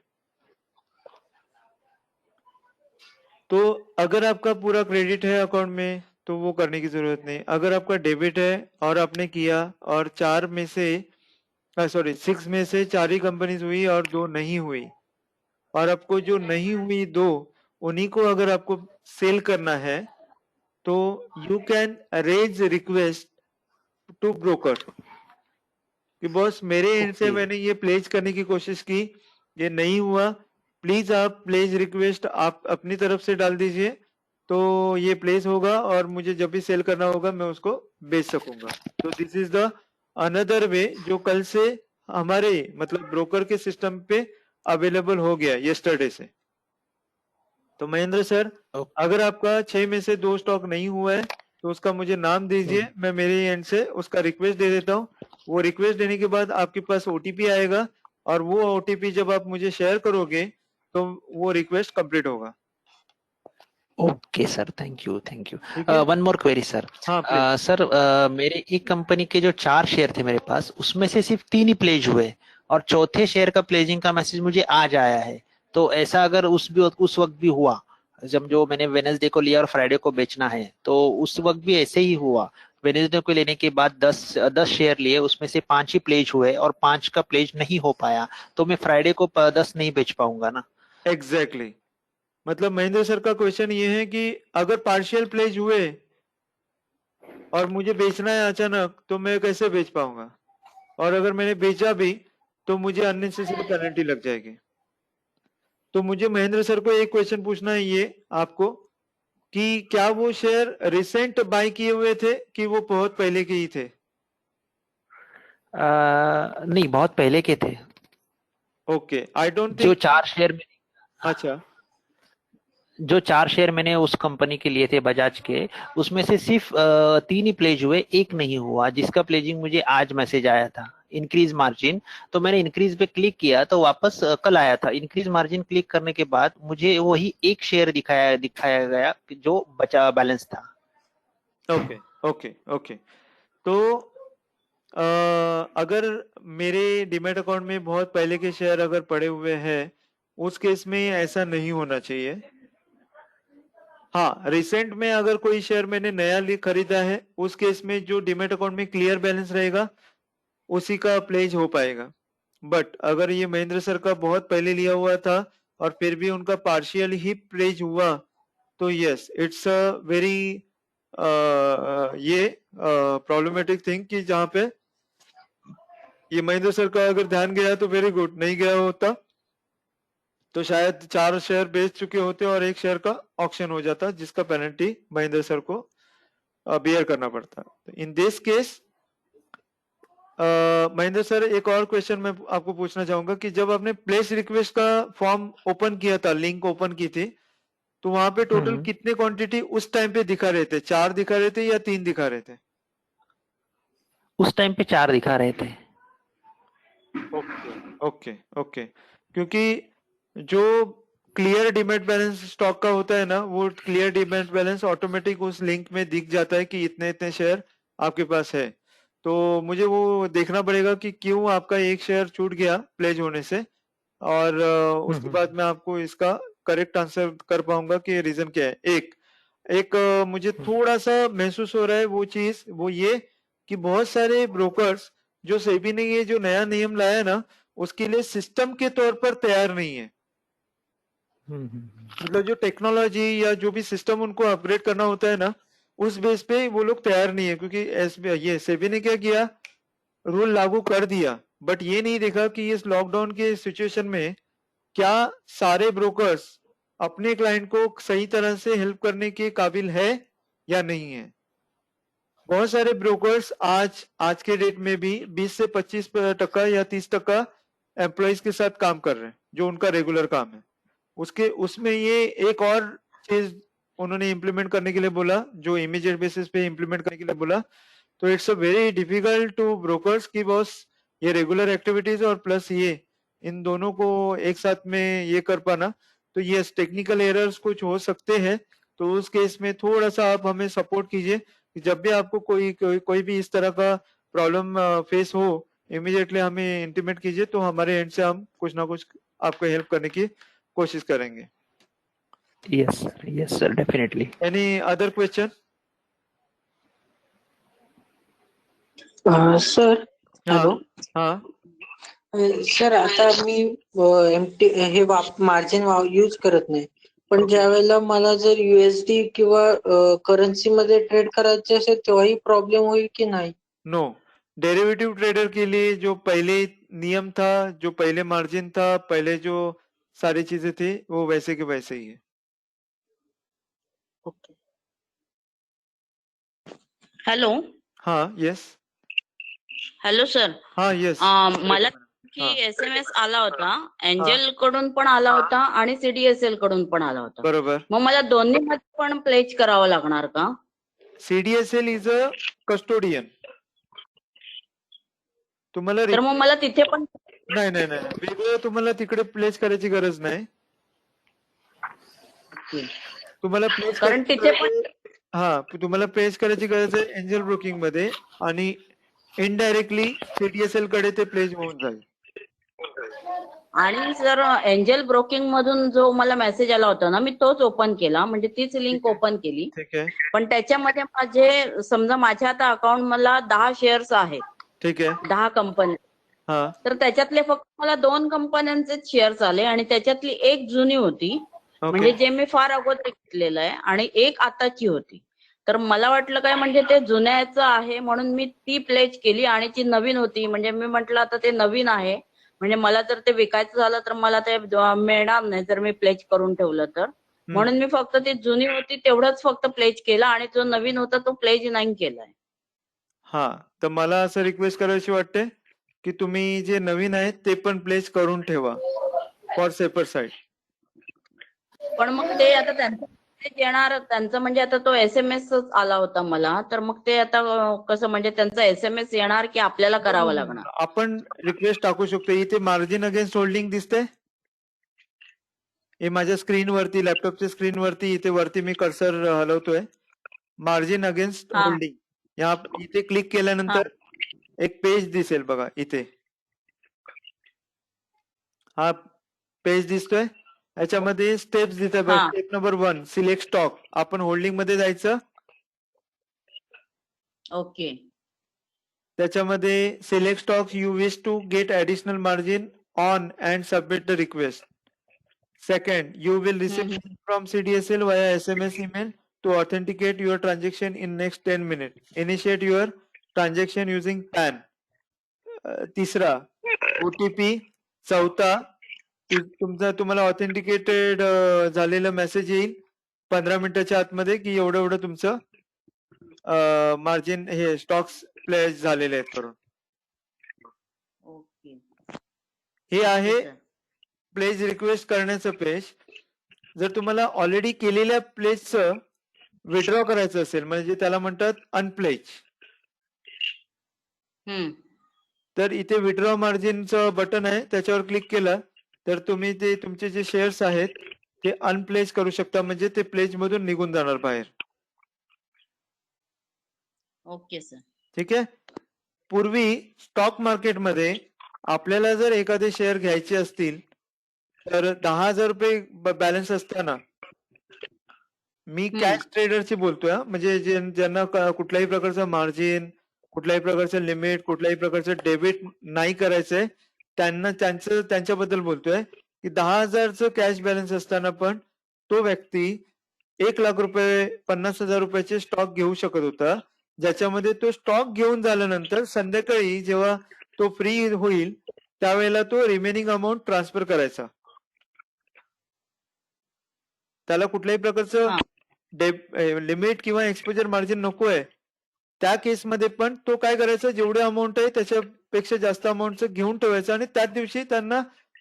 तो अगर आपका पूरा क्रेडिट है अकाउंट में तो वो करने की जरूरत नहीं। अगर आपका डेबिट है और आपने किया और 6 में से 4 ही कंपनीज हुई और 2 नहीं हुई, और आपको जो नहीं हुई 2 उन्हीं को अगर आपको सेल करना है तो you can raise request to broker कि बॉस मेरे एंड से Okay. मैंने ये प्लेस करने की कोशिश की, ये नहीं हुआ, प्लीज आप प्लेस रिक्वेस्ट आप अपनी तरफ से डाल दीजिए, तो ये प्लेस होगा और मुझे जब भी सेल करना होगा मैं उसको बेच सकूंगा। तो this is the another way जो कल से हमारे मतलब ब्रोकर के सिस्टम पे अवेलेबल हो गया यस्टरडे से। तो महेंद्र सर, Okay. अगर आपका 6 में से 2 स्टॉक नहीं हुआ है तो उसका मुझे नाम दीजिए, मैं मेरे एंड से उसका रिक्वेस्ट दे देता हूँ। वो रिक्वेस्ट देने के बाद आपके पास ओटीपी आएगा और वो ओटीपी जब आप मुझे शेयर करोगे तो वो रिक्वेस्ट कंप्लीट होगा। Okay sir, thank you thank you. ठीक है? One more query sir. हाँ प्लीज। सर मेरे एक कंपनी के जो 4 शेयर थे मेरे पास, उसमें से सिर्फ 3 ही प्लेज हुए और चौथे शेयर का प्लेजिंग का मैसेज मुझे आज आया है। तो ऐसा अगर उस वक्त भी हुआ, जब जो मैंने वेडनेसडे को लिया और फ्राइडे को बेचना है, तो उस वक्त भी ऐसे ही हुआ। वेडनेसडे को लेने के बाद 10 शेयर लिए, उसमें से 5 ही प्लेज हुए और 5 का प्लेज नहीं हो पाया, तो मैं फ्राइडे को 10 नहीं बेच पाऊंगा ना? एग्जैक्टली मतलब महेंद्र सर का क्वेश्चन ये है कि अगर पार्शियल प्लेज हुए और मुझे बेचना है अचानक तो मैं कैसे बेच पाऊंगा, और अगर मैंने बेचा भी तो मुझे अननेसेसरी पेनल्टी लग जाएगी। तो मुझे महेंद्र सर को एक क्वेश्चन पूछना है ये आपको कि क्या वो शेयर रिसेंट बाय किए हुए थे कि वो बहुत पहले के ही थे? नहीं, बहुत पहले के थे। ओके, आई डोंट जो थिंक। 4 शेयर में अच्छा, जो 4 शेयर मैंने उस कंपनी के लिए थे बजाज के, उसमें से सिर्फ 3 ही प्लेज हुए, एक नहीं हुआ, जिसका प्लेजिंग मुझे आज मैसेज आया था, इंक्रीज मार्जिन। तो मैंने इंक्रीज पे क्लिक किया तो वापस कल आया था। इंक्रीज मार्जिन क्लिक करने के बाद मुझे वही एक शेयर दिखाया गया कि जो बचा बैलेंस था। Okay okay okay. तो अगर मेरे डीमैट अकाउंट में बहुत पहले के शेयर अगर पड़े हुए हैं, उस केस में ऐसा नहीं होना चाहिए। हाँ, रिसेंट में अगर कोई शेयर मैंने नया खरीदा है, उस केस में जो डीमैट अकाउंट में क्लियर बैलेंस रहेगा उसी का प्लेज हो पाएगा। बट अगर ये महेंद्र सर का बहुत पहले लिया हुआ था और फिर भी उनका पार्शियल ही प्लेज हुआ, तो यस इट्स अ वेरी ये प्रॉब्लमेटिक थिंग कि जहाँ पे ये महेंद्र सर का अगर ध्यान गया तो वेरी गुड, नहीं गया होता तो शायद 4 शेयर बेच चुके होते और एक शेयर का ऑक्शन हो जाता जिसका पेनल्टी महेंद्र सर को बियर करना पड़ता। In this case Mahendra sir, एक और क्वेश्चन मैं आपको पूछना चाहूंगा कि जब आपने प्लेस रिक्वेस्ट का फॉर्म ओपन किया था, लिंक ओपन की थी, तो वहां पे टोटल कितने क्वांटिटी उस टाइम पे दिखा रहे थे? 4 दिखा रहे थे या 3 दिखा रहे थे? उस टाइम पे 4 दिखा रहे थे। Okay okay okay. क्योंकि जो क्लियर डीमैट बैलेंस स्टॉक का होता है ना, वो क्लियर डीमैट बैलेंस ऑटोमेटिक उस लिंक में दिख जाता है कि इतने इतने शेयर आपके पास है। तो मुझे वो देखना पड़ेगा कि क्यों आपका एक शेयर छूट गया प्लेज होने से, और उसके बाद मैं आपको इसका करेक्ट आंसर कर पाऊंगा कि रीजन क्या है। एक मुझे थोड़ा सा महसूस हो रहा है वो चीज, वो ये कि बहुत सारे ब्रोकर्स जो सेबी ने ये जो नया नियम लाया है ना, उसके लिए सिस्टम के तौर पर तैयार नहीं है। मतलब जो टेक्नोलॉजी या जो भी सिस्टम उनको अपग्रेड करना होता है ना, उस बेस पे वो लोग तैयार नहीं है। क्योंकि ये सेबी ने क्या किया, रूल लागू कर दिया, बट ये नहीं देखा कि इस लॉकडाउन के सिचुएशन में क्या सारे ब्रोकर्स अपने क्लाइंट को सही तरह से हेल्प करने के काबिल है या नहीं है। बहुत सारे ब्रोकर्स आज के डेट में भी 20 से 25% या 30% एम्प्लॉइज के साथ काम कर रहे हैं, जो उनका रेगुलर काम है। उसमें ये एक और चीज उन्होंने इम्प्लीमेंट करने के लिए बोला, जो इमीडिएट बेसिस पे इम्प्लीमेंट करने के लिए बोला। तो it's a very difficult to brokers की बॉस ये रेगुलर एक्टिविटीज और प्लस ये इन दोनों को एक साथ में ये कर पाना। तो यस, टेक्निकल एरर्स कुछ हो सकते हैं, तो उस केस में थोड़ा सा आप हमें सपोर्ट कीजिए कि जब भी आपको कोई भी इस तरह का प्रॉब्लम फेस हो, इमीडिएटली हमें इंटीमेट कीजिए, तो हमारे एंड से हम कुछ ना कुछ आपको हेल्प करने की कोशिश करेंगे। Yes sir, definitely. Any other question? Sir hello. हाँ सर आता मी एमटी हे मार्जिन यूज करत नाही, पण ज्या वेळेला मला जर USD किंवा करन्सी मध्ये ट्रेड करायचे असेल तेव्हाही प्रॉब्लेम होईल की नाही? नो, डेरिवेटिव ट्रेडर के लिए जो पहले नियम था, जो पहले मार्जिन था, पहले जो सारी चीजें थी, वो वैसे के वैसे ही है. ओके. हॅलो हाँ, यस. हॅलो सर हाँ, यस. मला की हाँ. SMS आला होता एंजल कडून पण आला होता आणि CDSL कडून पण आला होता. बरोबर. मग मला दोन्ही मध्ये पण प्लेज करावं लागणार का? CDSL is a custodian. तुम्हाला तर मग मला तिथे पण नाही नाही नाही वेगळं तुम्हाला तिकडे प्लेस करायची गरज नाही. तुम्हाला प्लेस कारण तिथे पण तुम्हाला प्लेस करायची गरज आहे एंजल ब्रोकिंग मध्ये आणि इनडायरेक्टली CDSL कडे ते प्लेस होऊन जाईल. आणि सर एंजल ब्रोकिंग मधून जो मला मेसेज आला होता ना मी तोच ओपन केला म्हणजे तीच लिंक ठीक आहे. ओपन केली. ठीक आहे. पण त्याच्यामध्ये माझे समजा माझ्या आता अकाउंट मला 10 शेअर्स आहेत. ठीक आहे. 10 कंपनी. हा. तर त्याच्यातले फक्त मला 2 कंपन्यांचे शेअर्स आले आणि त्याच्यातली एक जुनी होती म्हणजे जे मी फार अगोदर घेतलेलं आहे आणि एक आताची होती. तर मला वाटलं काय म्हणजे ते जुन्याचं आहे म्हणून मी ती प्लेज केली आणि ती नवीन होती म्हणजे मी म्हटलं आता ते नवीन आहे म्हणजे मला जर ते विकायचं झालं तर मला ते मिळणार नाही जर मी प्लेज करून ठेवलं तर. म्हणून मी फक्त ती जुनी होती तेवढंच फक्त प्लेज केलं आणि जो नवीन होता तो प्लेज नाही केलाय. हा तर मला असं रिक्वेस्ट करायची वाटते की तुम्ही जे नवीन आहेत ते पण प्लेस करून ठेवा फॉर सेपर साइड. पण मग ते आता त्यांचं येणार त्यांचं म्हणजे आता तो SMS आला होता मला तर मग ते आता कसं म्हणजे त्यांचा SMS येणार की आपल्याला करावं लागणार? आपण रिक्वेस्ट टाकू शकतो. इथे मार्जिन अगेन्स्ट होल्डिंग दिसते. हे माझ्या स्क्रीन वरती लॅपटॉपच्या स्क्रीन वरती इथे वरती मी कर्सर हलवतोय. मार्जिन अगेन्स्ट होल्डिंग या इथे क्लिक केल्यानंतर एक पेज दिसेल बघा इथे. हा पेज दिसतोय. याच्यामध्ये स्टेप्स दिसत आहे. Step number 1 select stock. आपण होल्डिंग मध्ये जायचं. ओके. त्याच्यामध्ये select stocks you wish to get additional margin on and submit the request. Second, you will receive from CDSL via SMS email to authenticate your transaction in next 10 minutes. Initiate your transaction using PAN. तिसरा OTP. चौथा तुम्हाला authenticated झालेलं message येईल 15 मिनिटाच्या आतमध्ये की एवढं एवढं तुमचं मार्जिन हे स्टॉक्स प्लेस झालेले आहेत करून. ओके. हे आहे प्लेस रिक्वेस्ट करण्याचं पेज. जर तुम्हाला ऑलरेडी केलेल्या प्लेसचं विड्रॉ करायचं असेल म्हणजे त्याला म्हणतात अनप्लेज. तर इथे विड्रॉ मार्जिनचं बटन आहे त्याच्यावर क्लिक केलं तर तुम्ही ते तुमचे जे शेअर्स आहेत ते अनप्लेज करू शकता म्हणजे ते प्लेज मधून निघून जाणार बाहेर. Okay sir. ठीक आहे. पूर्वी स्टॉक मार्केटमध्ये आपल्याला जर एखादे शेअर घ्यायचे असतील तर 10,000 रुपये बॅलन्स असताना मी कॅश ट्रेडरची बोलतोय म्हणजे ज्यांना कुठल्याही प्रकारचं मार्जिन कुठल्याही प्रकारचं लिमिट कुठल्याही प्रकारचं डेबिट नाही करायचंय त्यांच्याबद्दल बोलतोय की 10,000चं कॅश बॅलन्स असताना पण तो व्यक्ती 1,00,000 रुपये 50,000 रुपयाचे स्टॉक घेऊ शकत होता. ज्याच्यामध्ये तो स्टॉक घेऊन झाल्यानंतर संध्याकाळी जेव्हा तो फ्री होईल त्यावेळेला तो रिमेनिंग अमाऊंट ट्रान्सफर करायचा. त्याला कुठल्याही प्रकारचं लिमिट किंवा एक्सपोजर मार्जिन नकोय. त्या केसमध्ये पण तो काय करायचा जेवढे अमाऊंट आहे त्याच्यापेक्षा जास्त अमाऊंटचं घेऊन ठेवायचं आणि त्याच दिवशी त्यांना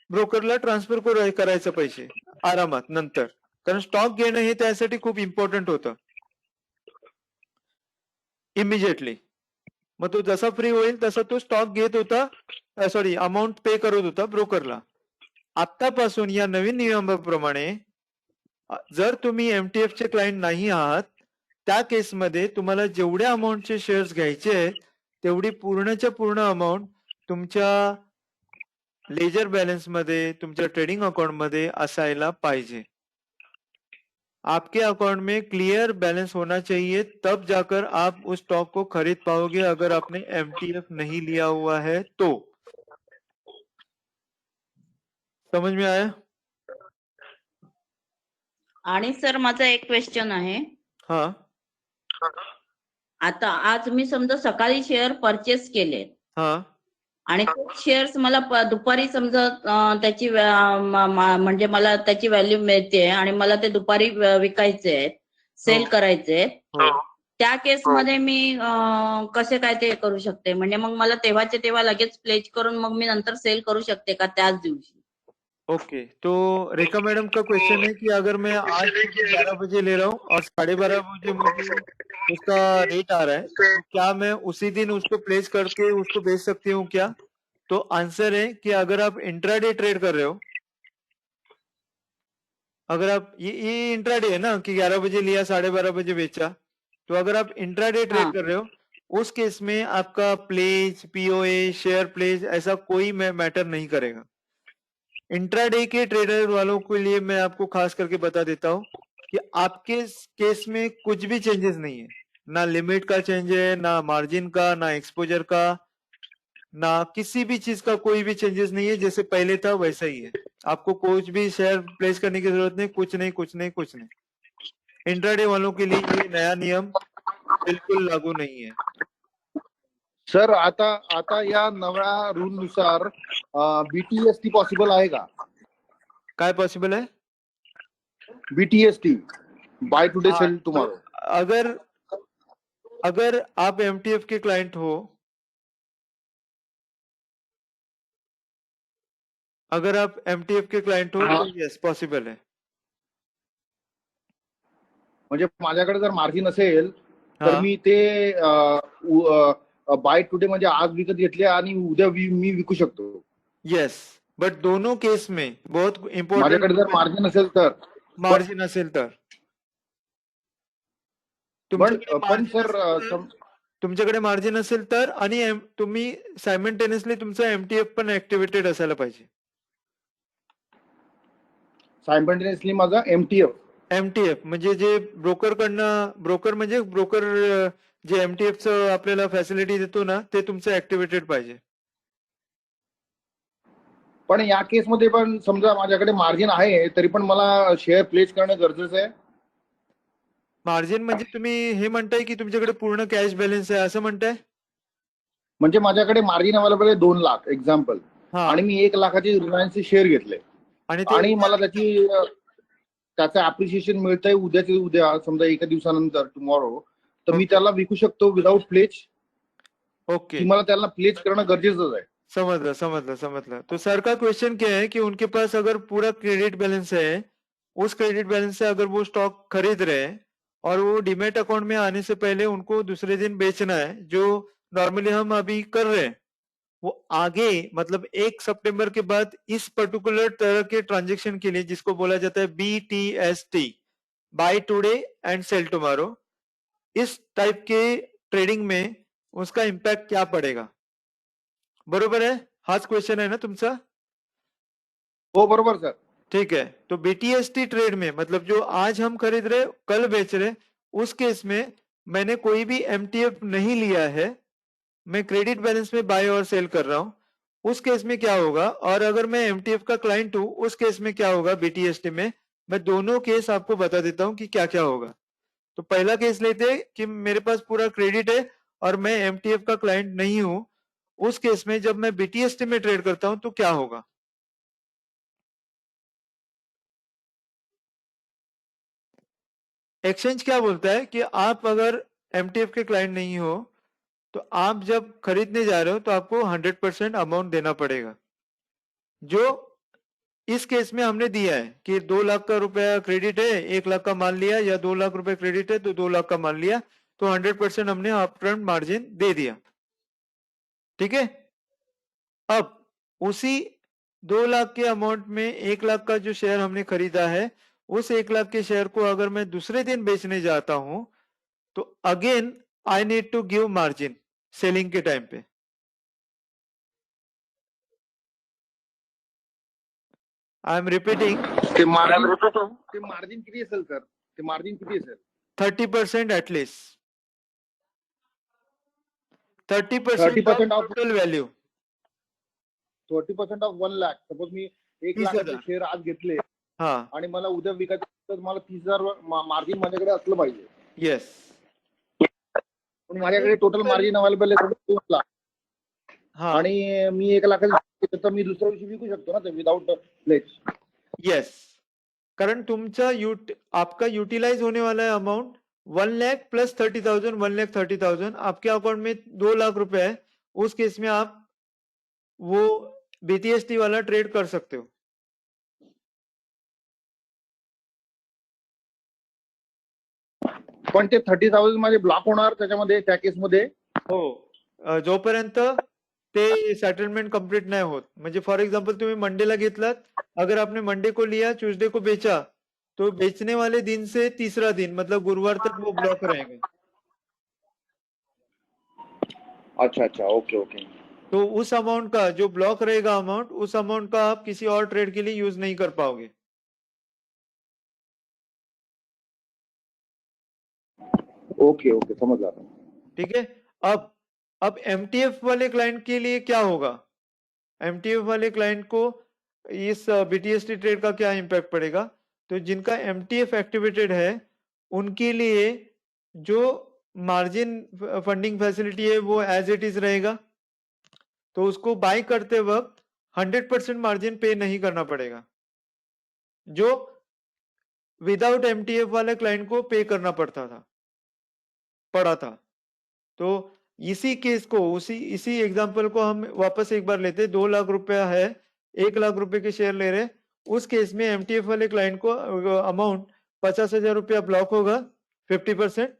ब्रोकरला ट्रान्सफर करायचं पैसे आरामात नंतर. कारण स्टॉक घेणं हे त्यासाठी खूप इम्पॉर्टंट होतं इमिजिएटली. मग तो जसा फ्री होईल तसा तो स्टॉक घेत होता अमाऊंट पे करत होता ब्रोकरला. आतापासून या नवीन नियमाप्रमाणे जर तुम्ही MTF चे क्लायंट नाही आहात त्या केसमध्ये तुम्हाला जेवढ्या अमाऊंटचे शेअर्स घ्यायचे आहेत तेवढी पूर्णच्या पूर्ण अमाऊंट तुमच्या लेजर बॅलन्स मध्ये तुमच्या ट्रेडिंग अकाउंट मध्ये असायला पाहिजे. आपके अकाउंट में क्लियर बैलेंस होना चाहिए तब जाकर आप उस स्टॉक को खरीद पाओगे अगर आपने MTF नहीं लिया हुआ है तो. समझ में आया? आणि सर माझा एक क्वेश्चन आहे. हाँ आता आज मी समजा सकाळी शेअर परचेस केले हाँ आणि ते शेअर्स मला दुपारी समजा त्याची म्हणजे मला त्याची व्हॅल्यू मिळते आणि मला ते दुपारी विकायचे आहेत, सेल करायचे आहेत. हो. त्या केसमध्ये मी कसे काय ते करू शकते? म्हणजे मग मला तेव्हाचे तेव्हा लगेच प्लेज करून मग मी नंतर सेल करू शकते का त्याच दिवशी? ओके, तो रेखा मैडम का क्वेश्चन है कि अगर मैं आज 11 बजे ले रहा हूँ और 12:30 बजे मुझे उसका रेट आ रहा है, तो क्या मैं उसी दिन उसको प्लेस करके उसको बेच सकती हूँ क्या? तो आंसर है कि अगर आप इंट्राडे ट्रेड कर रहे हो, अगर आप ये इंट्राडे है ना कि 11 बजे लिया 12:30 बजे बेचा, तो अगर आप इंट्राडे ट्रेड हाँ। कर रहे हो, उस केस में आपका प्लेज, पीओए, शेयर प्लेज ऐसा कोई मैटर नहीं करेगा। इंट्राडे के ट्रेडर वालों के लिए मैं आपको खास करके बता देता हूं कि आपके केस में कुछ भी चेंजेस नहीं है, ना लिमिट का चेंज है, ना मार्जिन का, ना एक्सपोजर का, ना किसी भी चीज का कोई भी चेंजेस नहीं है। जैसे पहले था वैसा ही है, आपको कुछ भी शेयर प्लेस करने की जरूरत नहीं, कुछ नहीं कुछ नहीं कुछ नहीं। इंट्राडे वालों के लिए ये नया नियम बिल्कुल लागू नहीं है। सर आता आता या नव्या रूल नुसार बीटीएसटी पॉसिबल आहे का? काय पॉसिबल है? बीटीएसटी, बाय टुडे हाँ, सेल तो टुमारो। अगर आप एमटीएफ के क्लाइंट हो, अगर आप एमटीएफ के क्लाइंट हो तो यस पॉसिबल है। म्हणजे माझ्याकडे जर मार्जिन असेल तर हाँ मी ते बाय टुडे म्हणजे आज विकत घेतले आणि उद्या मी विकू शकतो। यस, बट दोनों केस में बहुत इम्पोर्टेंट माझ्याकडे जर मार्जिन असेल तर मार्जिन असेल तर पण सर तुमच्याकडे मार्जिन असेल तर आणि तुम्ही सायमल्टेनियसली तुमचा एमटीएफ पण ऍक्टिव्हेटेड असायला पाहिजे। सायमल्टेनियसली माझा एमटीएफ म्हणजे जे ब्रोकर म्हणजे ब्रोकर जे एमटीएफचं आपल्याला फॅसिलिटी देतो ना, ते तुमचं ऍक्टिव्हेटेड पाहिजे। पण या केस मध्ये पण समजा माझ्याकडे मार्जिन आहे तरी पण मला शेअर प्लेस करणं गरजेचं आहे। मार्जिन म्हणजे तुम्ही हे म्हणताय की तुमच्याकडे पूर्ण कॅश बॅलन्स आहे असं म्हणताय? म्हणजे माझ्याकडे मार्जिन अवेलेबल आहे 2 लाख एक्झाम्पल, आणि मी 1 लाखाचे रिलायन्सचे शेअर घेतले आणि मला त्याचं अप्रिशिएशन मिळतंय उद्याचे उद्या, समजा एका दिवसानंतर टुमॉरो, तर मी त्याला विकू शकतो विदाउट प्लेज? ओके, मला त्याला प्लेज करणं गरजेचं आहे। समझला। तो सर का क्वेश्चन क्या है कि उनके पास अगर पूरा क्रेडिट बैलेंस है, उस क्रेडिट बैलेंस से अगर वो स्टॉक खरीद रहे हैं और वो डीमेट अकाउंट में आने से पहले उनको दूसरे दिन बेचना है, जो नॉर्मली हम अभी कर रहे हैं, वो आगे मतलब 1 सितंबर के बाद इस पर्टिकुलर तरह के ट्रांजेक्शन के लिए जिसको बोला जाता है BTST, buy today and sell tomorrow, इस टाइप के ट्रेडिंग में उसका इम्पैक्ट क्या पड़ेगा? बरोबर है? हाच क्वेश्चन है ना तुमचा? हो बरोबर सर। ठीक है, तो बीटीएसटी ट्रेड में मतलब जो आज हम खरीद रहे कल बेच रहे, उस केस में मैंने कोई भी एमटीएफ नहीं लिया है, मैं क्रेडिट बैलेंस में बाय और सेल कर रहा हूं, उस केस में क्या होगा? और अगर मैं एमटीएफ का क्लाइंट हूं, उस केस में क्या होगा बीटीएसटी में? मैं दोनों केस आपको बता देता हूं कि क्या क्या होगा। तो पहला केस लेते कि मेरे पास पूरा क्रेडिट है और मैं एमटीएफ का क्लाइंट नहीं हूं, उस केस में जब मैं बीटीएसटी में ट्रेड करता हूं तो क्या होगा? एक्सचेंज क्या बोलता है कि आप अगर एमटीएफ के क्लाइंट नहीं हो तो आप जब खरीदने जा रहे हो तो आपको 100% अमाउंट देना पड़ेगा, जो इस केस में हमने दिया है कि 2 लाख का रुपया क्रेडिट है, 1 लाख का मान लिया, या 2 लाख रुपए क्रेडिट है तो 2 लाख का मान लिया, तो 100% हमने अपफ्रंट मार्जिन दे दिया। ठीक है, अब उसी 2 लाख के अमाउंट में 1 लाख का जो शेयर हमने खरीदा है, उस 1 लाख के शेयर को अगर मैं दूसरे दिन बेचने जाता हूं तो again I need to give margin selling के टाइम पे। आई एम रिपीटिंग, ते मार्जिन किती असेल सर? ते मार्जिन किती असेल? 30% at least, 30% of total value, 30% of 1 lakh. Suppose मी 1 लाखाचे शेअर आज घेतले हाँ आणि मला उद्या विकायचे तर मला 30,000 मार्जिन माझ्याकडे असलं पाहिजे. येस. पण माझ्याकडे टोटल मार्जिन अवेलेबल आहे 2 लाख. हाँ. आणि मी 1 लाखाचं तर मी दुसऱ्या दिवशी विकू शकतो ना ते विदाउट प्लेज. यस. कारण तुमचा आपका यूटिलाइज होने वाला है अमाउंट 1 लाख प्लस 30,000, 1,30,000 आपके अकाउंट में 2 लाख रुपए है. उस केस में आप वो बीटीएसटी वाला ट्रेड कर सकते हो. पण ते 30,000 माझे ब्लॉक होणार त्याच्यामध्ये त्या केसमध्ये. हो. जोपर्यंत ते सेटलमेंट कंप्लीट नाही होत. म्हणजे फॉर एग्जांपल तुम्ही मंडेला घेतलात, अगर आपने मंडे को लिया, ट्यूसडे को बेचा, तो बेचने वाले दिन से तीसरा दिन मतलब गुरुवार तक वो ब्लॉक रहेगा. अच्छा अच्छा, ओके ओके. तो उस अमाउंट का जो ब्लॉक रहेगा अमाउंट, उस अमाउंट का आप किसी और ट्रेड के लिए यूज नहीं कर पाओगे. ओके ओके, समझ आता. ठीक है. अब एमटीएफ वाले क्लाइंट के लिए क्या होगा? एमटीएफ वाले क्लाइंट को इस बीटीएसटी ट्रेड का क्या इम्पैक्ट पड़ेगा? तो जिनका एमटीएफ एक्टिवेटेड है उनके लिए जो मार्जिन फंडिंग फैसिलिटी है वो एज इट इज रहेगा. तो उसको बाय करते वक्त 100% मार्जिन पे नहीं करना पड़ेगा, जो विदाउट एमटीएफ वाले क्लाइंट को पे करना पड़ा था. तो इसी केस को इसी एग्जांपल को हम वापस एक बार लेते. 2 लाख रुपया है, 1 लाख रुपए के शेयर ले रहे. उस केस में एमटीएफ वाले क्लाइंट को अमाउंट 50,000 रुपया ब्लॉक होगा, 50%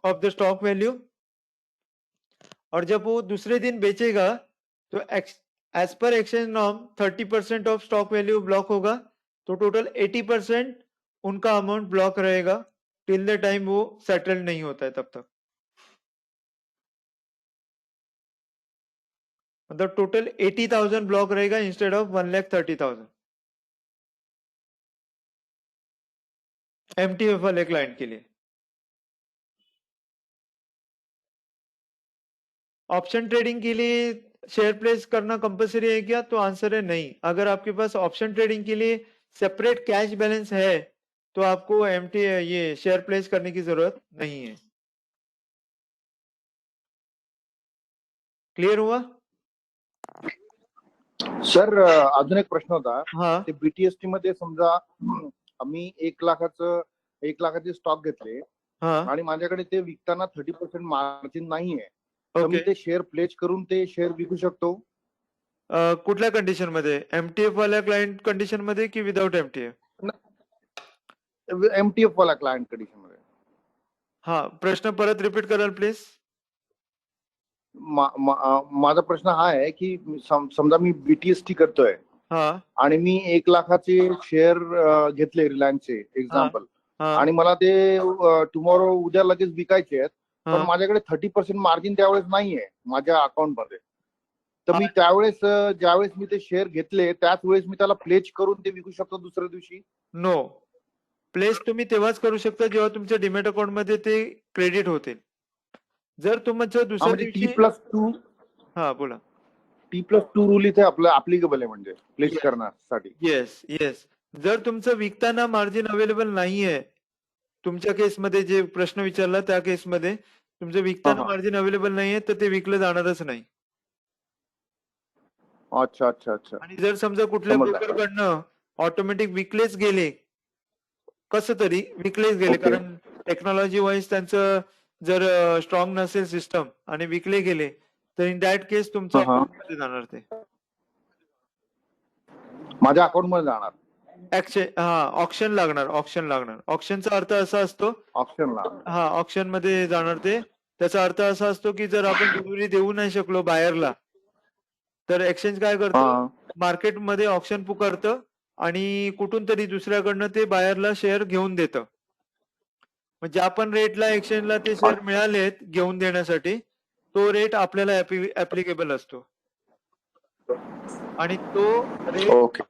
ऑफ द स्टॉक वैल्यू. और जब वो दूसरे दिन बेचेगा तो एज पर exchange norm 30% of stock value block होगा. तो टोटल 80% उनका अमाउंट ब्लॉक रहेगा टिल द टाइम वो सेटल नहीं होता है तब तक. मतलब टोटल 80,000 ब्लॉक रहेगा इंस्टेड ऑफ 1,30,000 एमटीएफ वाले क्लाइंट के लिए. ऑप्शन ट्रेडिंग के लिए शेयर प्लेस करना कंपलसरी है क्या? तो आंसर है नहीं. अगर आपके पास ऑप्शन ट्रेडिंग के लिए सेपरेट कैश बैलेंस है तो आपको ये शेयर प्लेस करने की जरूरत नहीं है. क्लियर हुआ? सर अजून एक प्रश्न होता. हाँ. ते बीटीएसटी मध्ये समजा आम्ही 1 लाखाचे स्टॉक घेतले हाँ. आणि माझ्याकडे ते विकताना 30% मार्जिन नाहीये, तर मी ओके. ते शेअर प्लेज करून ते शेअर विकू शकतो? कुठल्या कंडिशन मध्ये? एमटीएफ वाल्या क्लायंट कंडिशन मध्ये की विदाउट एमटीएफ? एमटीएफ वाला क्लायंट कंडिशन मध्ये. हा, प्रश्न परत रिपीट कराल प्लीज. माझा प्रश्न हा आहे की समजा मी बीटीएसटी करतोय हा. आणि मी 1 लाखाचे शेअर घेतले रिलायन्सचे एक्झाम्पल, हा. आणि मला ते टुमॉरो उद्या लगेच विकायचे आहेत, पण हा. माझ्याकडे 30% मार्जिन त्यावेळेस नाहीये माझ्या अकाउंट मध्ये. तर मी त्यावेळेस ज्यावेळेस मी ते शेअर घेतले त्याच वेळेस मी त्याला प्लेज करून ते विकू शकतो दुसऱ्या दिवशी? नो. प्लेस तुम्ही तेव्हाच करू शकता जेव्हा तुमच्या डीमॅट अकाउंट मध्ये ते क्रेडिट होतील. जर तुमचं दुसऱ्या म्हणजे दिवशी T+2 हा बोला. T+2 रूल इथे आपलं ऍप्लिकेबल आहे म्हणजे प्लेस करण्यासाठी. Yes yes. जर तुमचं विकताना मार्जिन अवेलेबल नाहीये, तुमच्या केसमध्ये जे प्रश्न विचारला त्या केसमध्ये तुमचं विकताना मार्जिन अवेलेबल नाहीये तर ते विकलं जाणारच नाही. अच्छा अच्छा अच्छा. आणि जर समजा कुठल्या ब्रोकरकडनं ऑटोमॅटिक विकलेच गेले, कसं तरी विकलेच गेले, कारण टेक्नॉलॉजी वाईज त्यांचं जर स्ट्रॉंग नसेल सिस्टम आणि विकले गेले तर इन दॅट केस तुमच्या अकाउंट मध्ये जाणार ते. माझ्या अकाउंट मध्ये जाणार. ऑप्शन लागणार. ऑप्शनचा अर्थ असा असतो, ऑप्शन मध्ये जाणार ते. त्याचा अर्थ असा असतो की जर आपण डिलिव्हरी देऊ नाही शकलो बायरला तर एक्सचेंज काय करतो, मार्केटमध्ये ऑप्शन पुकारतं आणि कुठून तरी दुसऱ्याकडनं ते बायरला शेअर घेऊन देतं. म्हणजे आपण रेटला एक्सचेंजला ते शेअर मिळालेत घेऊन देण्यासाठी, तो रेट आपल्याला ऍप्लिकेबल असतो आणि तो रेट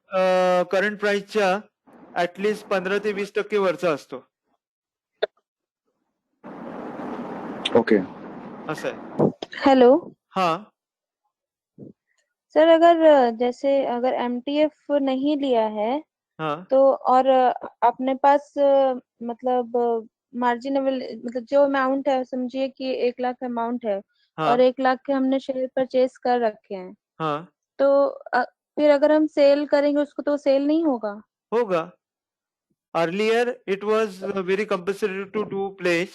करंट प्राइसच्या ऍटलिस्ट 15 ते 20% वरचा असतो. ओके. असं आहे. हेलो. हाँ सर, अगर एमटीएफ नहीं लिया है हाँ तो और अपने पास मतलब मार्जिनेबल मतलब जो अमाउंट है, समझिए कि 1 लाख अमाउंट है और हाँ 1 लाख के हमने शेयर परचेज कर रखे हैं, हाँ तो फिर अगर हम सेल करेंगे उसको तो सेल नहीं होगा। होगा। Earlier it was very compulsory to do pledge,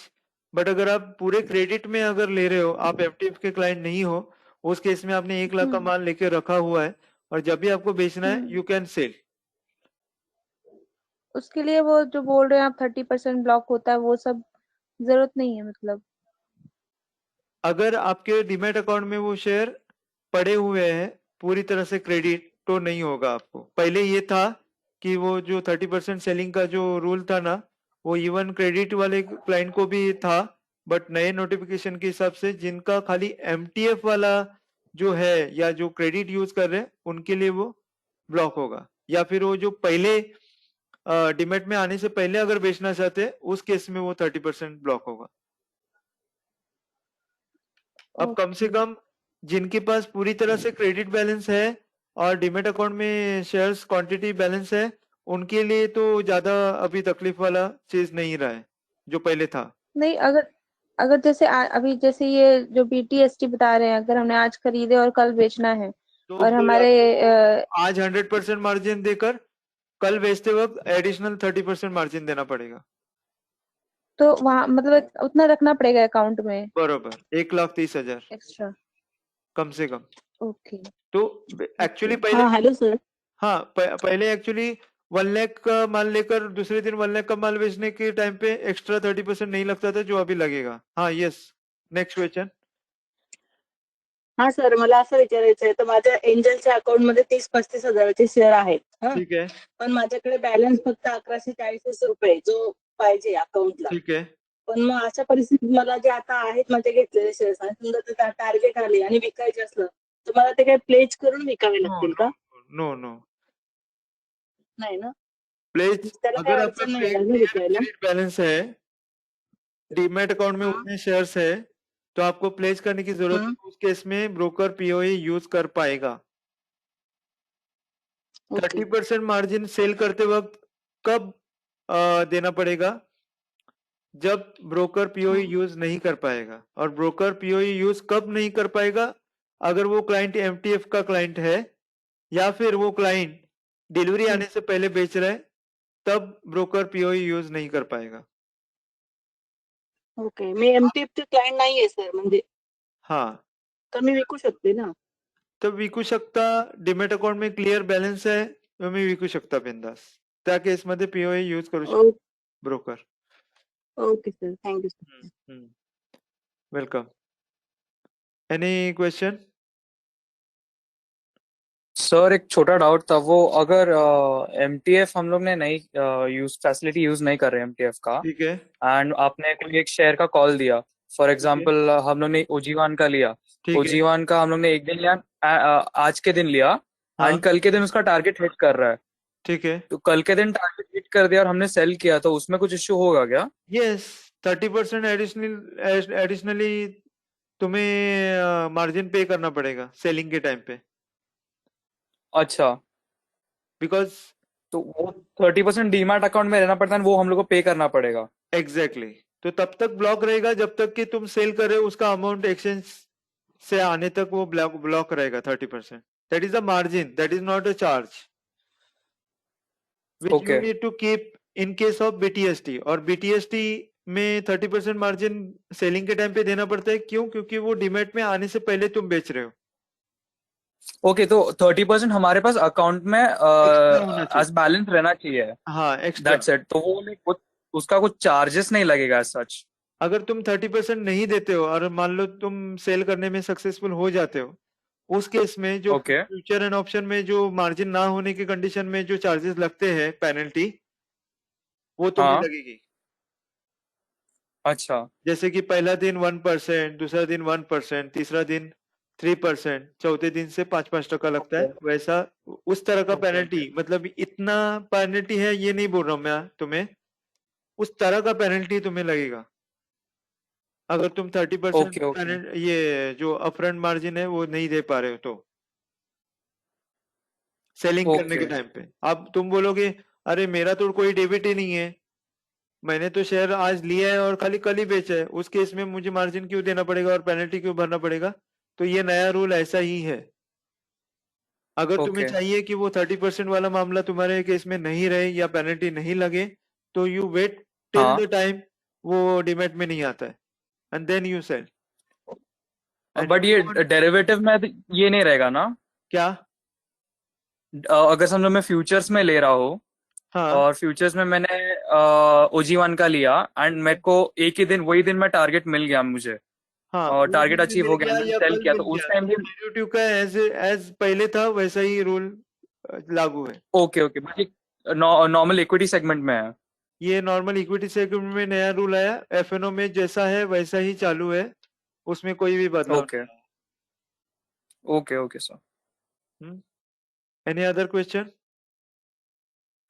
but अगर आप पूरे क्रेडिट में अगर ले रहे हो, आप एफटीएफ के क्लाइंट नहीं हो, उस केस में आपने 1 लाख का माल लेके रखा हुआ है और जब भी आपको बेचना है यू कैन सेल। उसके लिए वो जो बोल रहे हैं आप 30% ब्लॉक होता है, वो सब जरूरत नहीं है मतलब। अगर आपके डीमैट अकाउंट में वो शेयर पड़े हुए हैं पूरी तरह से क्रेडिट, तो नहीं होगा आपको। पहले ये था कि वो जो 30% सेलिंग का जो रूल था ना, वो इवन क्रेडिट वाले क्लाइंट को भी था, बट नए नोटिफिकेशन के हिसाब से जिनका खाली एमटीएफ वाला जो है या जो क्रेडिट यूज कर रहे हैं उनके लिए वो ब्लॉक होगा, या फिर वो जो पहले डीमैट में आने से पहले अगर बेचना चाहते हैं उस केस में वो 30% ब्लॉक होगा। अब कम से कम जिनके पास पूरी तरह से क्रेडिट बैलेंस है और डीमैट अकाउंट में शेयर्स क्वांटिटी बैलेंस है, उनके लिए तो ज्यादा अभी तकलीफ वाला चीज नहीं रहा है जो पहले था। नहीं, अगर अगर जैसे अभी जैसे ये जो बीटीएसटी बता रहे हैं, अगर हमने आज खरीदे और कल बेचना है तो और फिर हमारे आपको आज 100% मार्जिन देकर कल बेचते वक्त एडिशनल 30% मार्जिन देना पड़ेगा। तो वहाँ मतलब उतना रखना पड़ेगा अकाउंट में बरोबर 1,30,000 एक्स्ट्रा। कम से कम। ओके तो एक्चुअली ओके। पहले हाँ हेलो सर। हाँ पहले एक्चुअली 1 लाख का माल लेकर दूसरे दिन 1 लाख का माल बेचने के टाइम पे एक्स्ट्रा 30% नहीं लगता था जो अभी लगेगा। हाँ यस, नेक्स्ट क्वेश्चन। हा सर, मला असं विचारायचं आहे, तर माझ्या एंजलच्या अकाउंट मध्ये 30-35 हजाराचे शेअर आहेत हा, ठीक है पण माझ्याकडे बॅलन्स फक्त 1140 रुपये जो पाहिजे अकाउंटला. ठीक है पण मग अशा परिस्थितीत मला जे आता आहेत माझे घेतलेले शेअर्स आणि समजा ते टार्गेट आले आणि विकायचे असलं तर मला ते काही प्लेज करून विकावे नो लागतील नो का? नो नो नाही ना, प्लेज, त्याला काही अगर आपका अडचण नाही येणार ना क्लियर विकायला? क्रेडिट बैलेंस है, डीमैट अकाउंट में हाँ उतने शेयर्स है, तो आपको प्लेज करने की जरूरत हाँ है। उस केस में ब्रोकर पीओई यूज कर पाएगा। ओके 30% मार्जिन सेल करते वक्त कब देना पड़ेगा? जब ब्रोकर पीओई यूज नहीं कर पाएगा। और ब्रोकर पीओई यूज कब नहीं कर पाएगा? अगर वो क्लाइंट एमटीएफ का क्लाइंट है या फिर वो क्लाइंट डिलीवरी आने से पहले बेच रहा है, तब ब्रोकर पीओई यूज नहीं कर पाएगा। ओके. मी एमटीएफचे क्लायंट नाहीये सर, म्हणजे हाँ तर मी विकू शकते ना? तब विकू शकता, डीमॅट अकाउंट में क्लियर बॅलन्स आहे, तुम्ही विकू शकता बिंदास। त्या केसमध्ये पीओई यूज करू शकता broker. Okay sir, thank you sir. Welcome. Any question? Sir एक छोटा डाउट था, वो अगर एमटीएफ हम लोग ने नहीं फैसिलिटी यूज नहीं कर रहे एमटीएफ का, ठीक है एंड आपने कोई एक शेयर का कॉल दिया, फॉर एग्जांपल हम लोग ने ओजीवान का लिया, ठीक है ओजीवान का हम लोग ने एक दिन लिया, आज के दिन लिया, हाँ एंड कल के दिन उसका टारगेट हिट कर रहा है, ठीक है तो कल के दिन टारगेट हिट कर दिया और हमने सेल किया, तो उसमें कुछ इश्यू होगा क्या? यस, 30% एडिशनली तुम्हें मार्जिन पे करना पड़ेगा सेलिंग के टाइम पे, अच्छा, बिकॉज तो वो 30% डीमैट अकाउंट में रहना पड़ता है, वो हम लोग को पे करना पड़ेगा। एग्जैक्टली तो तब तक ब्लॉक रहेगा जब तक कि तुम सेल कर रहे हो, उसका अमाउंट एक्सचेंज से आने तक वो ब्लॉक रहेगा 30%। That is the margin, that is not a charge which you okay need to keep in case of BTST। और BTST में 30% मार्जिन सेलिंग के टाइम पे देना पड़ता है। क्यों? क्योंकि वो डीमैट में आने से पहले तुम बेच रहे हो। ओके, तो 30% हमारे पास अकाउंट में एक्स्ट्रा होना चाहिए। एज बैलेंस रहना चाहिए, हाँ एक्स्ट्रा। That's it. तो वो like, उसका कुछ चार्जेस नहीं लगेगा सच? अगर तुम 30% नहीं देते हो और मान लो तुम सेल करने में सक्सेसफुल हो जाते हो, उस केस में जो ओके फ्यूचर एंड ऑप्शन में जो मार्जिन ना होने की कंडीशन में जो चार्जेस लगते हैं पेनल्टी, वो तुम्हें हाँ लगेगी। अच्छा जैसे कि पहला दिन 1%, दूसरा दिन 1%, तीसरा दिन 3%, चौथे दिन से 5-5% लगता है। वैसा उस तरह का पेनल्टी, मतलब इतना पेनल्टी है ये नहीं बोल रहा हूँ मैं तुम्हें, उस तरह का पेनल्टी तुम्हें लगेगा अगर तुम 30% ओके ओके ये जो अपफ्रंट मार्जिन है वो नहीं दे पा रहे हो तो सेलिंग करने के ओके टाइम पे। अब तुम बोलोगे अरे मेरा तो कोई डेबिट ही नहीं है, मैंने तो शेयर आज लिया है और खाली कल ही बेचा है, उस केस में मुझे मार्जिन क्यों देना पड़ेगा और पेनल्टी क्यों भरना पड़ेगा? तो ये नया रूल ऐसा ही है। अगर तुम्हें ओके चाहिए कि वो 30% वाला मामला तुम्हारे केस में नहीं रहे या पेनल्टी नहीं लगे, तो यू वेट टिल हाँ द टाइम वो डीमैट में नहीं आता है, and then you sell. And but ये डेरिवेटिव में ये नहीं रहेगा ना? क्या? अगर समझो मैं फ्यूचर्स में ले रहा हूँ हाँ और फ्यूचर्स में मैंने OG1 का लिया एंड मेरे को एक ही दिन वही दिन में टारगेट मिल गया मुझे हाँ, और वो टारगेट दिन में अचीव मिल हो गया, गया मैंने या सेल कल किया, मिल तो उस गया, टाइम तो भी डेरिवेटिव का एज पहले था वैसा ही रूल लागू है। Okay okay. बाकी नॉर्मल इक्विटी सेगमेंट में है। ये नॉर्मल इक्विटी सेगमेंट में नया रूल आया, एफएनओ में जैसा है वैसा ही चालू है, उसमें कोई भी बदलाव ओके नहीं ओके ओके सर। है। Any other question?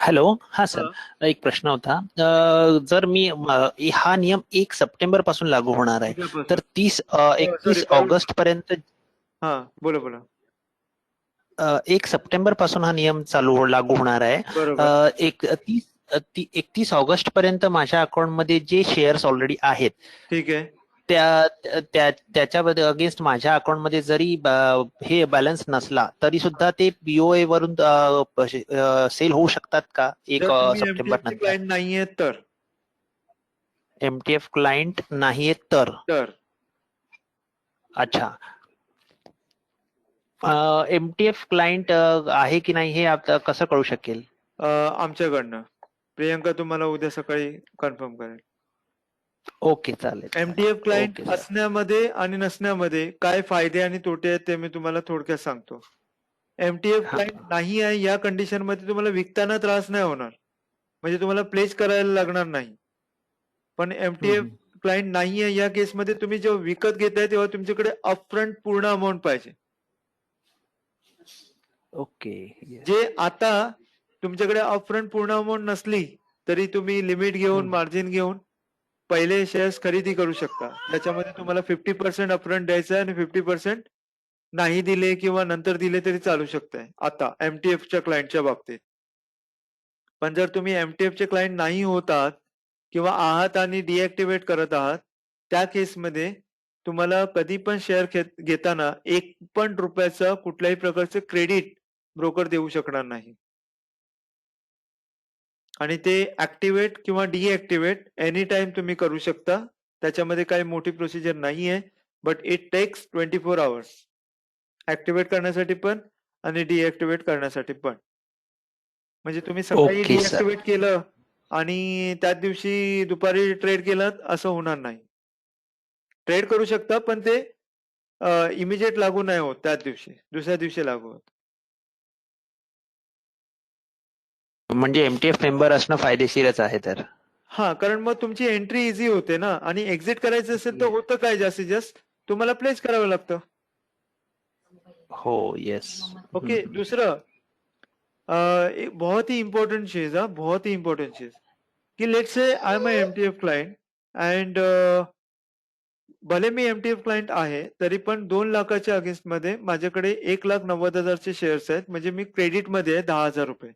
हॅलो, हा सर, हाँ एक प्रश्न होता. जर मी हा नियम 1 सप्टेंबर पासून लागू होणार आहे, उद्यापासून. तर 31 सॉरी, ऑगस्ट पर्यंत हाँ बोलो बोलो. 1 सप्टेंबर पासून हा नियम लागू होणार आहे. बरोबर. 31 ऑगस्ट पर्यंत माझ्या अकाउंट मध्ये जे शेअर्स ऑलरेडी आहेत ठीक आहे. त्याच्याबद्दल अगेन्स्ट माझ्या अकाउंट मध्ये जरी हे बॅलन्स नसला तरी सुद्धा ते BOA वरून सेल होऊ शकतात का 1 जर तुम्ही सप्टेंबर एमटीएफ चे नंतर? क्लायंट नाहीये तर MTF क्लायंट नाहीये तर? अच्छा. MTF क्लायंट आहे की नाही हे आता कसं कळू शकेल? आमच्याकडनं प्रियंका तुम्हाला उद्या सकाळी कन्फर्म करेल. ओके, चालेल. MTF client okay sir. असण्यामध्ये आणि नसण्यामध्ये काय फायदे आणि तोटे आहेत ते मी तुम्हाला थोडक्यात सांगतो. एमटीएफ हा. क्लायंट नाही आहे या कंडिशन मध्ये तुम्हाला विकताना त्रास नाही होणार, म्हणजे तुम्हाला प्लेस करायला लागणार नाही. पण एमटीएफ क्लायंट नाही आहे या केसमध्ये तुम्ही जेव्हा विकत घेताय तेव्हा तुमच्याकडे अपफ्रंट पूर्ण अमाऊंट पाहिजे. ओके. yes. जे आता तुमच्याकडे अपफ्रंट पूर्ण अमाऊंट नसली तरी तुम्ही लिमिट घेऊन मार्जिन घेऊन पहिले शेअर्स खरेदी करू शकता. त्याच्यामध्ये तुम्हाला 50% अपफ्रंट द्यायचं आहे आणि 50% नाही दिले किंवा नंतर दिले तरी चालू शकताय आता एमटीएफच्या क्लायंटच्या बाबतीत. पण जर तुम्ही एमटीएफचे क्लायंट नाही होतात किंवा आहात आणि डिॲक्टिव्हेट करत आहात, त्या केसमध्ये तुम्हाला कधी पण शेअर घेताना 1 पण रुपयाचं कुठल्याही प्रकारचं क्रेडिट ब्रोकर देऊ शकणार नाही. आणि ते ऍक्टिव्हेट किंवा डिॲक्टिव्हेट एनी टाइम तुम्ही करू शकता. त्याच्यामध्ये काही मोठी प्रोसिजर नाहीये, but it takes 24 hours activate करण्यासाठी पण आणि डिॲक्टिव्हेट करण्यासाठी पण. म्हणजे तुम्ही सकाळी ओके सर. डिॲक्टिव्हेट केलं आणि त्याच दिवशी दुपारी ट्रेड केलं असं होणार नाही. ट्रेड करू शकता पण ते इमिजिएट लागू नाही होत त्याच दिवशी, दुसऱ्या दिवशी लागू होत. म्हणजे MTF मेंबर असणं फायदेशीरच आहे तर? हा, कारण मग तुमची एंट्री इझी होते ना, आणि एक्झिट करायचं असेल तर होतं काय जास्तीत जास्त तुम्हाला प्लेस करावं लागतं. हो, येस. ओके. दूसरा एक बहुत ही इंपॉर्टेंट चीज, बहुत ही इंपॉर्टेंट चीज कि let's say I am MTF client and भले मी एमटीएफ क्लायंट आहे तरी पण 2 लाखाच्या अगेन्स्ट मध्ये माझ्याकडे 1,90,000 चे शेअर्स आहेत, म्हणजे मी क्रेडिट मध्ये आहे 10,000 रुपये.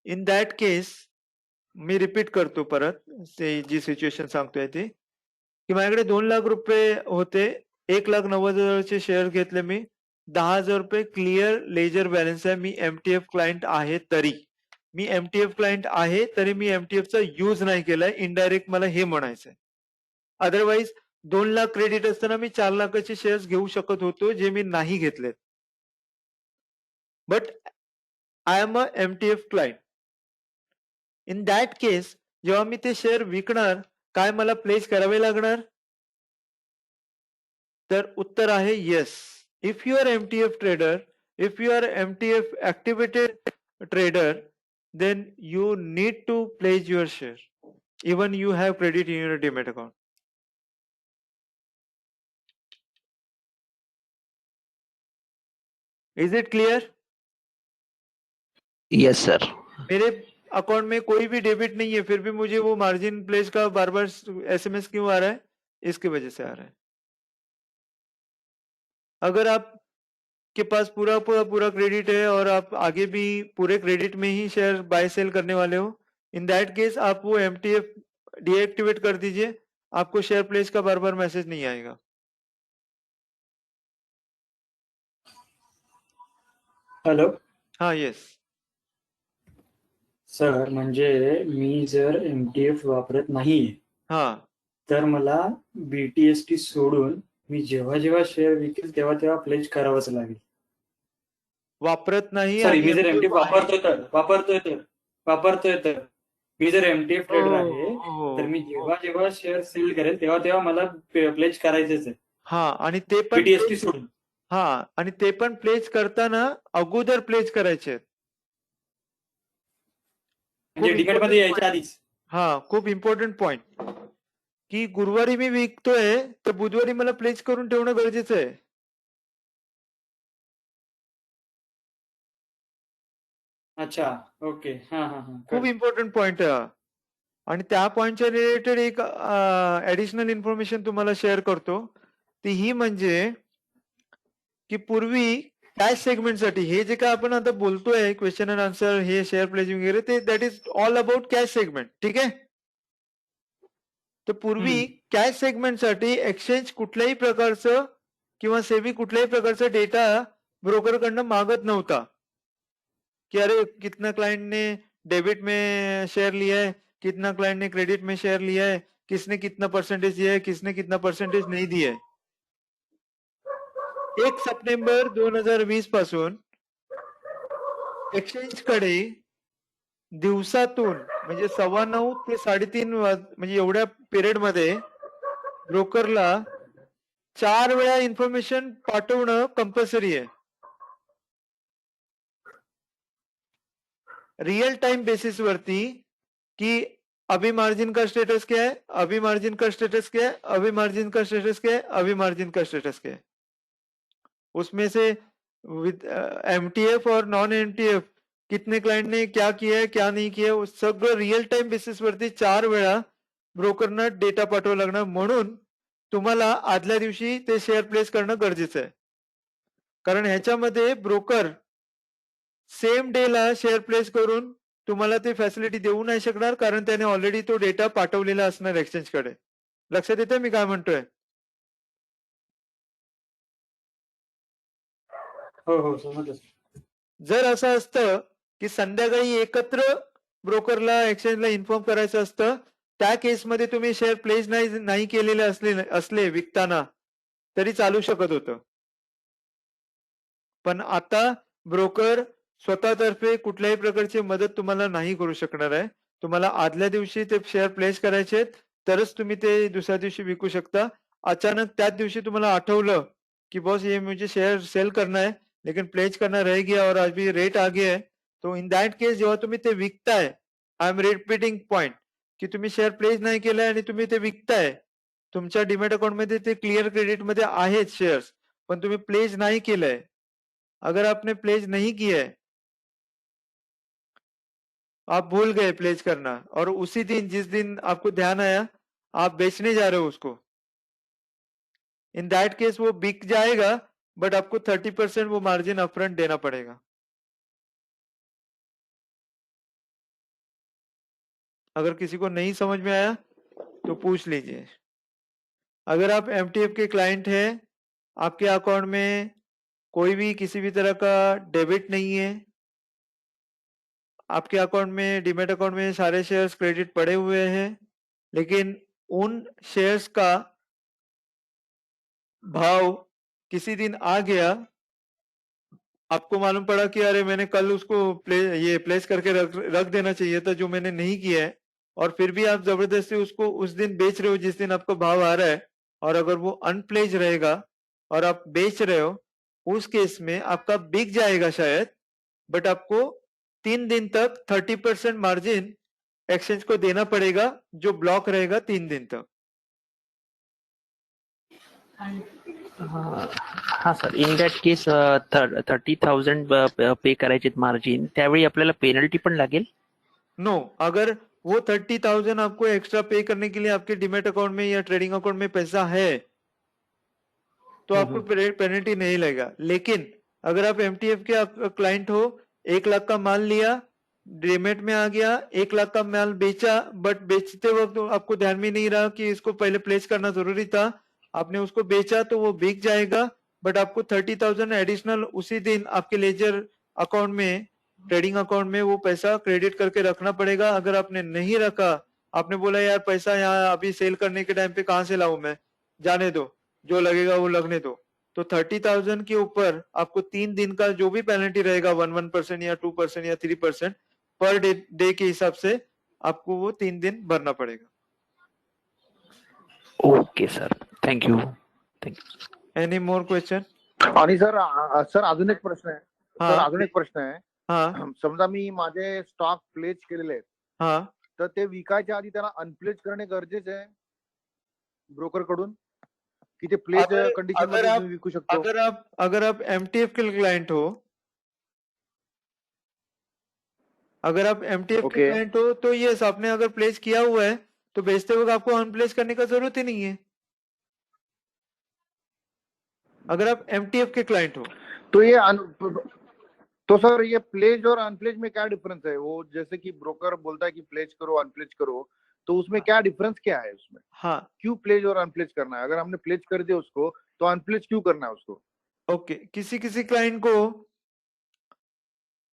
In that case me repeat करतो परत जी सिच्युएशन सांगतोय ती, की माझ्याकडे 2 लाख रुपये होते, 1,90,000 चे शेअर घेतले मी, 10,000 रुपये क्लिअर लेजर बॅलन्स आहे. मी एमटीएफ क्लायंट आहे तरी, मी एमटीएफ क्लायंट आहे तरी मी एमटीएफचा यूज नाही केलाय. इनडायरेक्ट मला हे म्हणायचंय. अदरवाईज 2 लाख क्रेडिट असताना मी 4 लाखाचे शेअर्स घेऊ शकत होतो जे मी नाही घेतलेत. But I am a MTF client. In that case जेव्हा मी ते शेअर विकणार, काय मला प्लेस करावे लागणार? तर उत्तर आहे yes. If you are MTF trader, if you are MTF activated trader, then you need to place your share even you have credit in your demat account. Is it clear? Yes sir. मेरे account में कोई भी debit नहीं है, फिर भी मुझे वो मार्जिन प्लेस का बार बार एसएमएस क्यों आ रहा है? इसकी वजह से आ रहा है. अगर आप के पास पूरा क्रेडिट है और आप आगे भी पूरे क्रेडिट में ही शेयर बाय सेल करने वाले हो, इन दैट केस आप वो एमटीएफ डीएक्टिवेट कर दीजिए, आपको शेयर प्लेस का बार बार मैसेज नहीं आएगा। हॅलो हाँ येस सर, म्हणजे मी जर MTF वापरत नाहीये हाँ तर मला BTST सोडून मी जेव्हा जेव्हा शेअर विकेल तेव्हा तेव्हा प्लेज करावंच लागेल. वापरत नाही सॉरी, आणि मी जर MTF MTF वापरतोय तर मी जर MTF ट्रेडर आहे तर मी जेव्हा जेव्हा शेअर सेल करेल तेव्हा तेव्हा मला प्लेज करायचंच आहे, हाँ आणि ते पण BTST सोडून. हाँ आणि ते पण प्लेज करताना अगोदर प्लेज करायचे आहेत. म्हणजे डिमेट मध्ये यायच्या आधीच. हाँ खूप इम्पॉर्टंट पॉइंट की गुरुवारी मी विकतोय तर बुधवारी मला प्लेज करून ठेवणं गरजेचं आहे. अच्छा, ओके. हा हा हा. खूप इम्पॉर्टंट पॉइंट आहे हा. आणि त्या पॉइंटच्या रिलेटेड एक ऍडिशनल इन्फॉर्मेशन तुम्हाला शेअर करतो, ती ही म्हणजे की पूर्वी कॅश सेगमेंटसाठी हे जे काय आपण आता बोलतोय क्वेश्चन अँड आन्सर हे शेअर प्लेजिंग वगैरे ते that is all about cash segment, ठीक आहे. तर पूर्वी कॅश सेगमेंटसाठी एक्सचेंज कुठल्याही प्रकारचं किंवा सेबी कुठल्याही प्रकारचा डेटा ब्रोकरकडनं मागत नव्हता कि अरे कितना क्लाइंट ने डेबिट में शेयर लिया है, कितना क्लाइंट ने क्रेडिट में शेयर लिया है, किसने कितना परसेंटेज दिया है, किसने कितना परसेंटेज नहीं दिया है. 1 सप्टेंबर 2020 पासून एक्सचेंज कडे दिवसातून म्हणजे 9:15 ते 3:30 म्हणजे एवढ्या पिरियड मध्ये ब्रोकरला 4 वेळा इन्फॉर्मेशन पाठवणं कंपल्सरी आहे. रियल टाइम बेसिस वरती कि अभी मार्जिन का स्टेटस क्या है, अभी मार्जिन का स्टेटस क्या है, अभी मार्जिन का स्टेटस क्या है, अभी मार्जिन का स्टेटस क्या है. उसमें से विद एमटीएफ और नॉन एमटीएफ कितने क्लाइंट ने क्या किया है क्या नहीं किया है सगळं रियल टाइम बेसिस वरती 4 वेळा ब्रोकरना डेटा पाठवावा लागणार. म्हणून तुम्हाला आदल्या दिवशी ते शेअर प्लेस करणं गरजेचं आहे. कारण ह्याच्यामध्ये ब्रोकर सेम डे ला शेअर प्लेस करून तुम्हाला ते फॅसिलिटी देऊ नाही शकणार, कारण त्याने ऑलरेडी तो डेटा पाठवलेला असणार एक्सचेंज कडे. लक्षात येतंय मी काय म्हणतोय? हो हो, समजलं. जर असं असतं की संध्याकाळी एकत्र ब्रोकरला एक्सचेंजला इन्फॉर्म करायचं असतं, त्या केसमध्ये तुम्ही शेअर प्लेस नाही केलेले असले विकताना तरी चालू शकत होतं. पण आता ब्रोकर स्वतःतर्फे कुठल्याही प्रकारची मदत तुम्हाला नाही करू शकणार आहे. तुम्हाला आदल्या दिवशी ते शेअर प्लेस करायचे तरच तुम्ही ते दुसऱ्या दिवशी विकू शकता. अचानक त्याच दिवशी तुम्हाला आठवलं कि बॉस ये मुझे शेयर सेल करना है लेकिन प्लेज करना रह गया और अभी रेट आ गया है, तो इन दैट केस जेव्हा तुम्ही ते विकताय, आय एम रिपीटिंग पॉइंट की तुम्ही शेअर प्लेज नाही केलाय आणि तुम्ही ते विकताय, तुमच्या डीमॅट अकाउंट मध्ये ते क्लिअर क्रेडिट मध्ये आहेत शेअर्स, पण तुम्ही प्लेज नाही केलंय. अगर आपने प्लेज नहीं किया है, आप भूल गए प्लेज करना और उसी दिन जिस दिन आपको ध्यान आया आप बेचने जा रहे हो उसको, इन दैट केस वो बिक जाएगा बट आपको 30% वो मार्जिन अपफ्रंट देना पड़ेगा. अगर किसी को नहीं समझ में आया तो पूछ लीजिए. अगर आप एमटीएफ के क्लाइंट हैं, आपके अकाउंट में कोई भी किसी भी तरह का डेबिट नहीं है, आपके अकाउंट में डीमैट अकाउंट में सारे शेयर्स क्रेडिट पड़े हुए हैं, लेकिन उन शेयर्स का भाव किसी दिन आ गया, आपको मालूम पड़ा कि अरे मैंने कल उसको प्लेस करके रख देना चाहिए था जो मैंने नहीं किया है, और फिर भी आप जबरदस्ती उसको उस दिन बेच रहे हो जिस दिन आपका भाव आ रहा है, और अगर वो अनप्लेज रहेगा और आप बेच रहे हो, उस केस में आपका बिक जाएगा शायद, बट आपको 3 दिन तक 30% मार्जिन एक्सचेंज को देना पड़ेगा जो ब्लॉक रहेगा 3 दिन तक. हा सर, इन दॅट केस 30,000 पे करायचे मार्जिन, त्यावेळी आपल्याला पेनल्टी पण लागेल? नो, अगर वो 30,000 आपको एक्स्ट्रा पे करने के लिए आपके डीमैट अकाउंट में या ट्रेडिंग अकाउंट में पैसा है तो आपको पेनल्टी नहीं लगेगा. लेकिन अगर आप एमटीएफ के क्लाइंट हो, 1 लाख का माल लिया, डीमेट में आ गया, 1 लाख का माल बेचा, बट बेचते वक्त आपको ध्यान में नहीं रहा कि इसको पहले प्लेस करना जरूरी था, आपने उसको बेचा तो वो बिक जाएगा, बट आपको 30,000 एडिशनल उसी दिन आपके लेजर अकाउंट में, ट्रेडिंग अकाउंट में वो पैसा क्रेडिट करके रखना पड़ेगा। अगर आपने नहीं रखा, आपने बोला यार पैसा यहाँ अभी सेल करने के टाइम पे कहाँ से लाऊं मैं, जाने दो, जो लगेगा वो लगने दो, तो 30,000 के ऊपर आपको 3 दिन का जो भी पेनल्टी रहेगा 1% या 2% या 3% पर डे के हिसाब से आपको वो 3 दिन भरना पड़ेगा। Okay sir, thank you. Any more question? आणि सर अजून एक प्रश्न आहे. हा. सर अजून एक प्रश्न आहे. हा समजा मी माझे स्टॉक प्लेज केलेले आहेत, हा तर ते विकायच्या आधी त्याला अनप्लेज करणे गरजेचे आहे ब्रोकर कडून, की ते प्लेज कंडिशन अगर मध्ये आप मी विकू शकतो? अगर आप एमटीएफ के क्लाइंट हो, अगर आप एमटीएफ के ओके. क्लाइंट हो तो यस, आपने अगर प्लेस किया हुआ है तो बेचते वक्त आपको अनप्लेस करने का जरूरत ही नहीं है, अगर आप एमटीएफ के क्लाइंट हो। तो सर ये प्लेज और अनप्लेज में क्या डिफरेंस है? वो जैसे कि ब्रोकर बोलता है कि प्लेज करो अनप्लेज करो, तो उसमें क्या डिफरेंस क्या है उसमें? हाँ, क्यों प्लेज और अनप्लेज करना है? अगर हमने प्लेज कर दिया उसको तो अनप्लेज क्यों करना है उसको? ओके, किसी किसी क्लाइंट को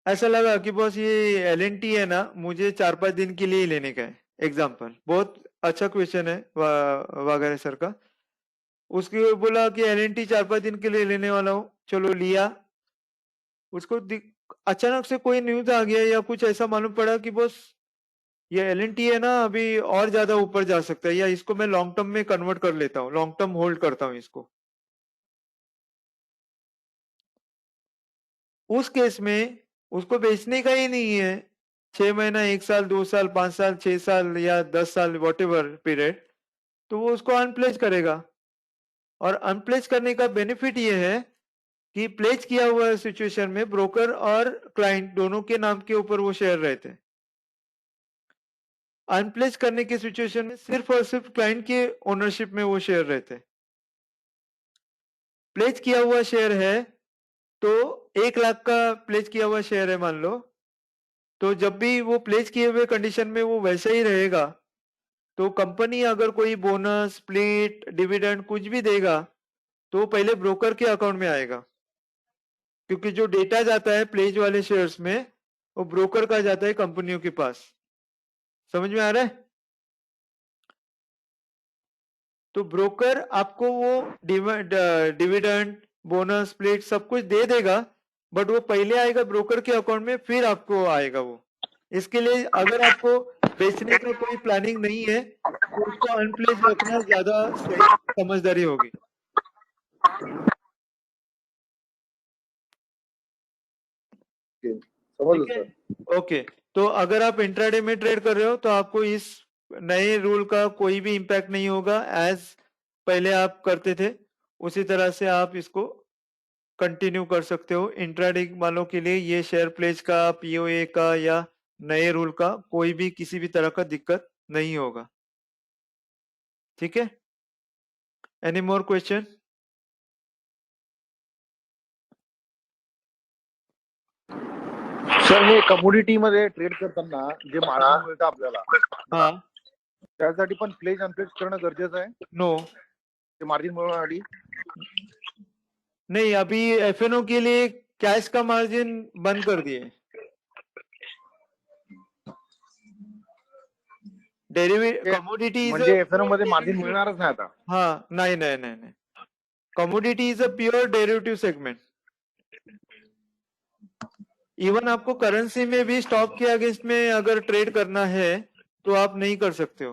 ऐसा लगा कि बॉस ये एलएनटी है ना, मुझे 4-5 दिन के लिए ही लेने का है, एग्जाम्पल, बहुत अच्छा क्वेश्चन है वागरे सर का। उसके बोला कि एलएनटी 4-5 दिन के लिए लेने वाला हूँ, चलो लिया, उसको अचानक से कोई न्यूज आ गया या कुछ ऐसा मालूम पड़ा कि बॉस ये एलएनटी है ना अभी और ज्यादा ऊपर जा सकता है, या इसको मैं लॉन्ग टर्म में कन्वर्ट कर लेता हूँ, लॉन्ग टर्म होल्ड करता हूँ इसको। उस केस में उसको बेचने का ही नहीं है, 6 महीना, 1 साल, 2 साल, 5 साल, 6 साल या 10 साल, वॉटेवर पीरियड, तो वो उसको अनप्लेज करेगा। और अनप्लेज करने का बेनिफिट ये है कि प्लेज किया हुआ सिचुएशन में ब्रोकर और क्लाइंट दोनों के नाम के ऊपर वो शेयर रहते हैं। अनप्लेज करने के सिचुएशन में सिर्फ और सिर्फ क्लाइंट के ओनरशिप में वो शेयर रहते हैं। प्लेज किया हुआ शेयर है तो 1 लाख का प्लेज किया हुआ शेयर है मान लो, तो जब भी वो प्लेज किए हुए कंडीशन में वो वैसे ही रहेगा, तो कंपनी अगर कोई बोनस, स्प्लिट, डिविडेंड कुछ भी देगा तो पहले ब्रोकर के अकाउंट में आएगा, क्योंकि जो डेटा जाता है प्लेज वाले शेयर्स में वो ब्रोकर का जाता है कंपनियों के पास। समझ में आ रहा है? तो ब्रोकर आपको वो डिविडेंड, बोनस, स्प्लिट सब कुछ दे देगा, बट वो पहले आएगा ब्रोकर के अकाउंट में, फिर आपको आएगा वो। इसके लिए अगर आपको बेचने का कोई प्लानिंग नहीं है तो उसको अनप्लेज रखना ज्यादा सही समझदारी होगी। समझ सर। ओके, तो अगर आप इंट्राडे में ट्रेड कर रहे हो तो आपको इस नए रूल का कोई भी इम्पैक्ट नहीं होगा, एज पहले आप करते थे उसी तरह से आप इसको कंटिन्यू कर सकते हो। इंट्राडे वालों के लिए ये शेयर प्लेज का, पीओए का या नए रूल का कोई भी किसी भी तरह का दिक्कत नहीं होगा। ठीक है, एनी मोर क्वेश्चन? सर हे कमोडिटी मध्ये ट्रेड करताना जे मार्जिन मिळतं आपल्याला, हाँ, त्यासाठी पण प्लेज अनप्लेज करणं गरजेचं आहे? नो, ते मार्जिन मिळवण्यासाठी? नहीं, अभी एफएनओ के लिए कैश का मार्जिन बंद कर दिए। कमोडिटी म्हणजे एफएनओ मध्ये मार्जिन मिळणारच नाही आता? हाँ, नहीं, commodity is a pure derivative segment. Even आपको करेंसी में भी स्टॉक के अगेंस्ट में अगर ट्रेड करना है तो आप नहीं कर सकते हो।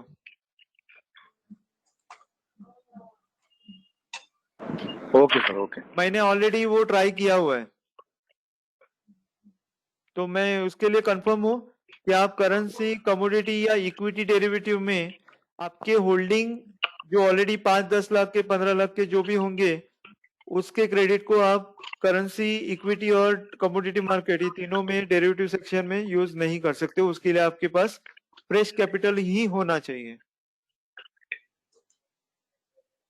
Okay sir, okay. मैंने ऑलरेडी वो ट्राई किया हुआ है, तो मैं उसके लिए कंफर्म हूं कि आप करेंसी, कमोडिटी या इक्विटी डेरिवेटिव में आपके होल्डिंग जो ऑलरेडी 5-10 लाख के, 15 लाख के जो भी होंगे, उसके क्रेडिट को आप करेंसी, इक्विटी और कमोडिटी मार्केट, ये तीनों में डेरिवेटिव सेक्शन में यूज नहीं कर सकते। उसके लिए आपके पास फ्रेश कैपिटल ही होना चाहिए।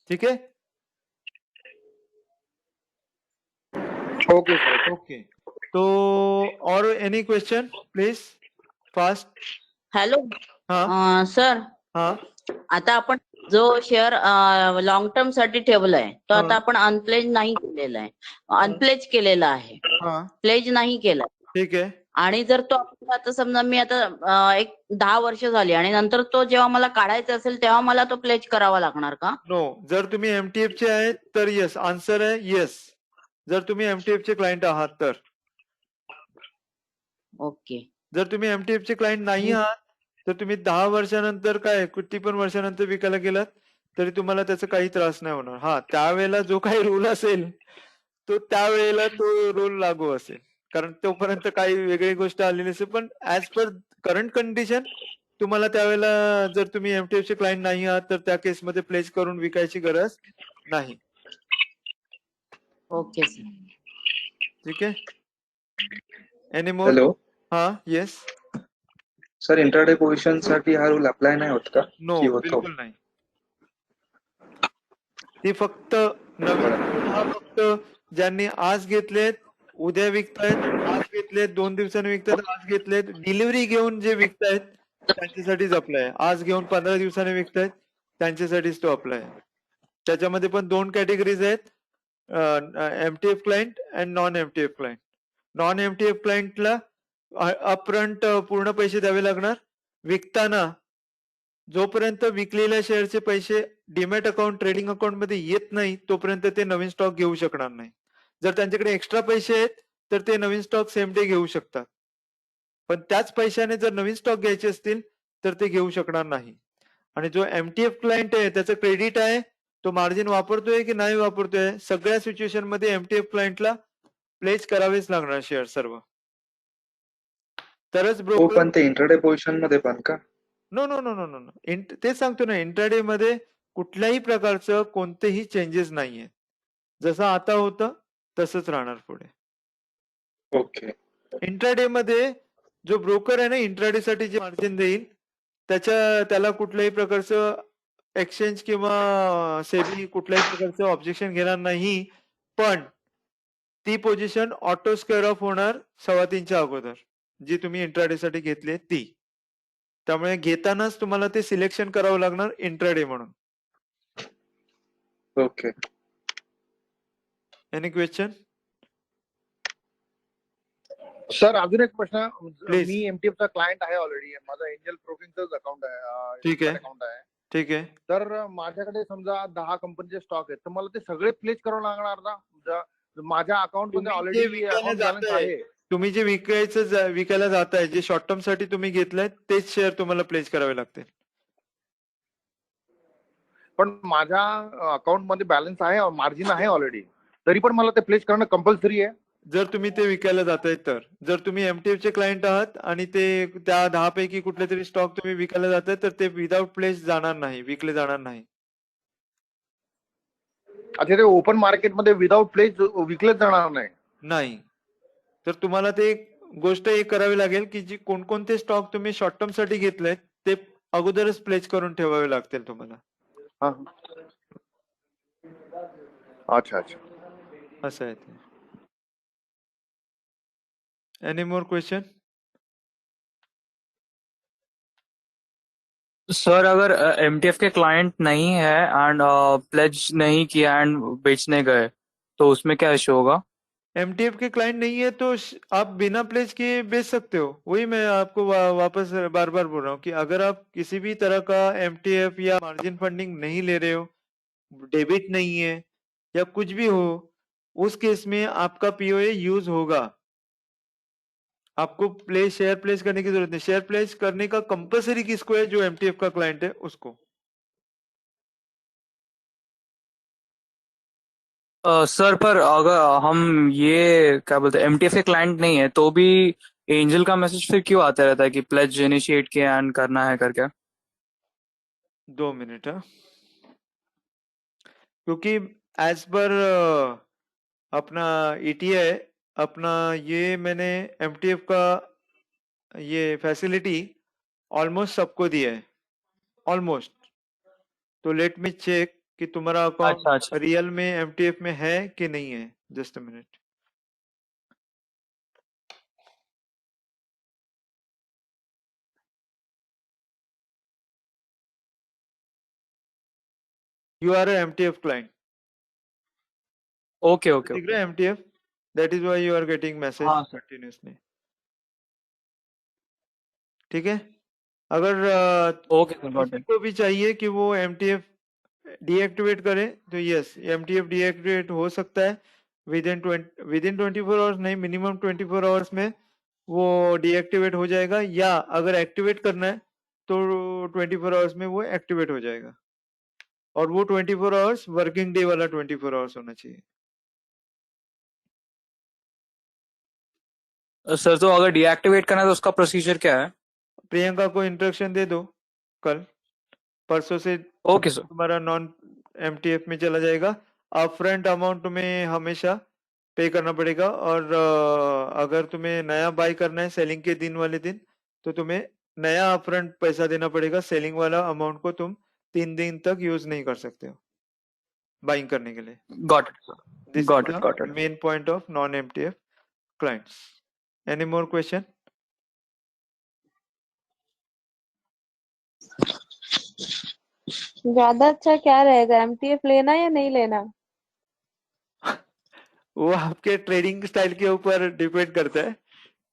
ठीक है, ओके सर. ओके. तो और any question please fast. Hello हा सर, हा आता आपण जो शेअर लॉंग टर्म साठी ठेवलाय तो हा. आता आपण अनप्लेज नाही केलेला आहे, अनप्लेज केलेला आहे, हा प्लेज नाही केला. ठीक आहे. आणि जर तो आपला आता समजा मी आता एक 10 वर्ष झाली आणि नंतर तो जेव्हा मला काढायचा असेल तेव्हा मला तो प्लेज करावा लागणार का? नो, जर तुम्ही एमटीएफ चे आहेत तर येस, आन्सर आहे येस. जर तुम्ही एमटीएफ चे क्लायंट आहात तर. ओके. जर तुम्ही एमटीएफ चे क्लायंट नाही आहात तर तुम्ही 10 वर्षानंतर काय किती पण वर्षानंतर विकायला गेलात तरी तुम्हाला त्याचा काही त्रास नाही होणार. हा, त्यावेळेला जो काही रूल असेल तो त्यावेळेला तो रूल लागू असेल, कारण तोपर्यंत काही वेगळी गोष्ट आलेली असेल. पण ऍज पर करंट कंडिशन तुम्हाला त्यावेळेला जर तुम्ही एमटीएफ चे क्लायंट नाही आहात तर त्या केसमध्ये प्लेस करून विकायची गरज नाही. Okay sir. ठीक आहे. Any more? हॅलो हा येस. सर, इंट्राडे पोझिशन साठी हा रूल अप्लाय नाही होत का? नो, की होतो? बिलकुल नाही. ती फक्त नवीन, हा फक्त ज्यांनी आज घेतलेत उद्या विकतायत, आज घेतलेत 2 दिवसांनी विकतायत, आज घेतलेत, डिलिव्हरी घेऊन जे विकतायत त्यांच्यासाठीच अप्लाय आहे. आज घेऊन 15 दिवसांनी विकतायत त्यांच्यासाठीच तो अप्लाय आहे. त्याच्यामध्ये पण 2 कॅटेगरीज आहेत, MTF client and non MTF client. Non MTF क्लायंटला अपफ्रंट पूर्ण पैसे द्यावे लागणार. विकताना जोपर्यंत विकलेल्या शेअरचे पैसे डीमॅट अकाउंट, ट्रेडिंग अकाउंट मध्ये येत नाही तोपर्यंत ते नवीन स्टॉक घेऊ शकणार नाही. जर त्यांच्याकडे एक्स्ट्रा पैसे आहेत तर ते नवीन स्टॉक सेम डे घेऊ शकतात, पण त्याच पैशाने जर नवीन स्टॉक घ्यायचे असतील तर ते घेऊ शकणार नाही. आणि जो एमटीएफ क्लायंट आहे त्याचं क्रेडिट आहे, तो मार्जिन वापरतोय की नाही वापरतोय, सगळ्या सिच्युएशन मध्ये एमटीएफ क्लायंटला प्लेस करावेच लागणार शेअर सर्व, तरच हो, ब्रोकर. पण ते इंट्राडे पोझिशन मध्ये पण का? No no no no no no, तेच सांगतो ना, इंट्राडे मध्ये कुठल्याही प्रकारचं कोणतेही चेंजेस नाहीये. जसं आता होतं तसंच राहणार पुढे. ओके. इंट्राडे मध्ये जो ब्रोकर आहे ना, इंट्राडे साठी जे मार्जिन देईल त्याला कुठल्याही प्रकारचं एक्सचेंज किंवा सेबी कुठल्याही प्रकारचं ऑब्जेक्शन घेणार नाही. पण ती पोझिशन ऑटो स्क्वेअर ऑफ होणार 3:15च्या अगोदर, जी तुम्ही इंट्राडे साठी घेतली ती. त्यामुळे घेतानाच तुम्हाला ते सिलेक्शन करावं लागणार इंट्राडे म्हणून. ओके. Any question? सर, अजून एक प्रश्न. Please. मी एमटीएफ चा क्लायंट आहे ऑलरेडी, माझा एंजल ब्रोकिंगचं अकाउंट आहे, ठीक आहे. अकाउंट आहे. ठीक आहे. तर माझ्याकडे समजा 10 कंपनीचे स्टॉक आहेत, तर मला ते सगळे प्लेस करावं लागणार ना? माझ्या अकाउंट मध्ये तुम्ही जे ऑलरेडी विकायला अकाउंट बॅलन्स जाताय, आहे. तुम्ही जे विकायला जाताय, जे शॉर्ट टर्म साठी तुम्ही घेतलंय तेच शेअर तुम्हाला प्लेस करावे लागतील. पण माझ्या अकाउंट मध्ये बॅलन्स आहे, मार्जिन आहे ऑलरेडी, तरी पण मला ते प्लेस करणं कंपल्सरी आहे. जर तुम्ही ते विकायला जाताय तर. जर तुम्ही एमटीएफ चे क्लायंट आहात आणि ते त्या 10 पैकी कुठले तरी स्टॉक तुम्ही विकायला जाताय तर ते विदाउट प्लेस जाणार नाही, विकले जाणार नाही. अच्छा, ते ओपन मार्केटमध्ये विदाउट प्लेस विकलेच जाणार नाही? नाही. तर तुम्हाला ते गोष्ट एक करावी लागेल की जी कोणकोणते स्टॉक तुम्ही शॉर्ट टर्म साठी घेतलेत ते अगोदरच प्लेस करून ठेवावे लागतील तुम्हाला. हा. अच्छा अच्छा. असं आहे ते. Any more question? सर, अगर एमटीएफ के क्लाइंट नहीं है एंड प्लेज नहीं किया एंड बेचने गए तो उसमें क्या इश्यू होगा? एमटीएफ के क्लाइंट नहीं है तो आप बिना प्लेस किए बेच सकते हो. वही मैं आपको वापस बार बार बोल रहा हूँ कि अगर आप किसी भी तरह का एमटीएफ या मार्जिन फंडिंग नहीं ले रहे हो, डेबिट नहीं है या कुछ भी हो, उस केस में आपका पीओए यूज होगा. आपको शेयर प्लेस करने की जरूरत नहीं. शेयर प्लेस करने का कंपलसरी किसको है? जो एमटीएफ का क्लाइंट है उसको. सर, पर अगर हम ये क्या बोलते हैं एमटीएफ के क्लाइंट नहीं है तो भी एंजल का मैसेज फिर क्यों आता रहता है कि प्लेज इनिशिएट किया एंड करना है करके? 2 मिनट. क्योंकि एज पर अपना ईटीआई अपना ये मैंने एमटीएफ का ये फैसिलिटी ऑलमोस्ट सबको दिया है, ऑलमोस्ट. तो लेट मी चेक कि तुम्हारा अच्छा, अकाउंट अच्छा. रियल में एमटीएफ में है कि नहीं है. Just a minute. You are a MTF client. Okay okay दिख रहा है MTF? That is why you are getting message हाँ सर continuously. ठीक है? अगर ओके सर गॉट किसी इट को भी चाहिए कि वो MTF डीएक्टिवेट करे तो यस, MTF डीएक्टिवेट हो सकता है विदिन 24 आवर्स नहीं, मिनिमम 24 आवर्स में वो डीएक्टिवेट हो जाएगा, या अगर एक्टिवेट करना है तो 24 आवर्स में वो एक्टिवेट हो जाएगा, और वो 24 आवर्स वर्किंग डे वाला 24 आवर्स होना चाहिए। सर तो अगर डीएक्टिवेट करना है तो उसका प्रोसीजर क्या है? प्रियंका को इंस्ट्रक्शन दे दो, कल परसों से ओके सर तुम्हारा नॉन MTF में चला जाएगा। अपफ्रंट अमाउंट तुम्हें हमेशा पे करना पड़ेगा, और अगर तुम्हें नया बाय करना है सेलिंग के दिन वाले दिन तो तुम्हें नया अपफ्रंट पैसा देना पड़ेगा। सेलिंग वाला अमाउंट को तुम 3 दिन तक यूज नहीं कर सकते हो बाइंग करने के लिए। Got it sir this got is it got the it main point of non MTF clients. Any more question? ज्यादा अच्छा क्या रहेगा, MTF लेना या नहीं लेना? वो आपके ट्रेडिंग स्टाइल के ऊपर डिपेंड करता है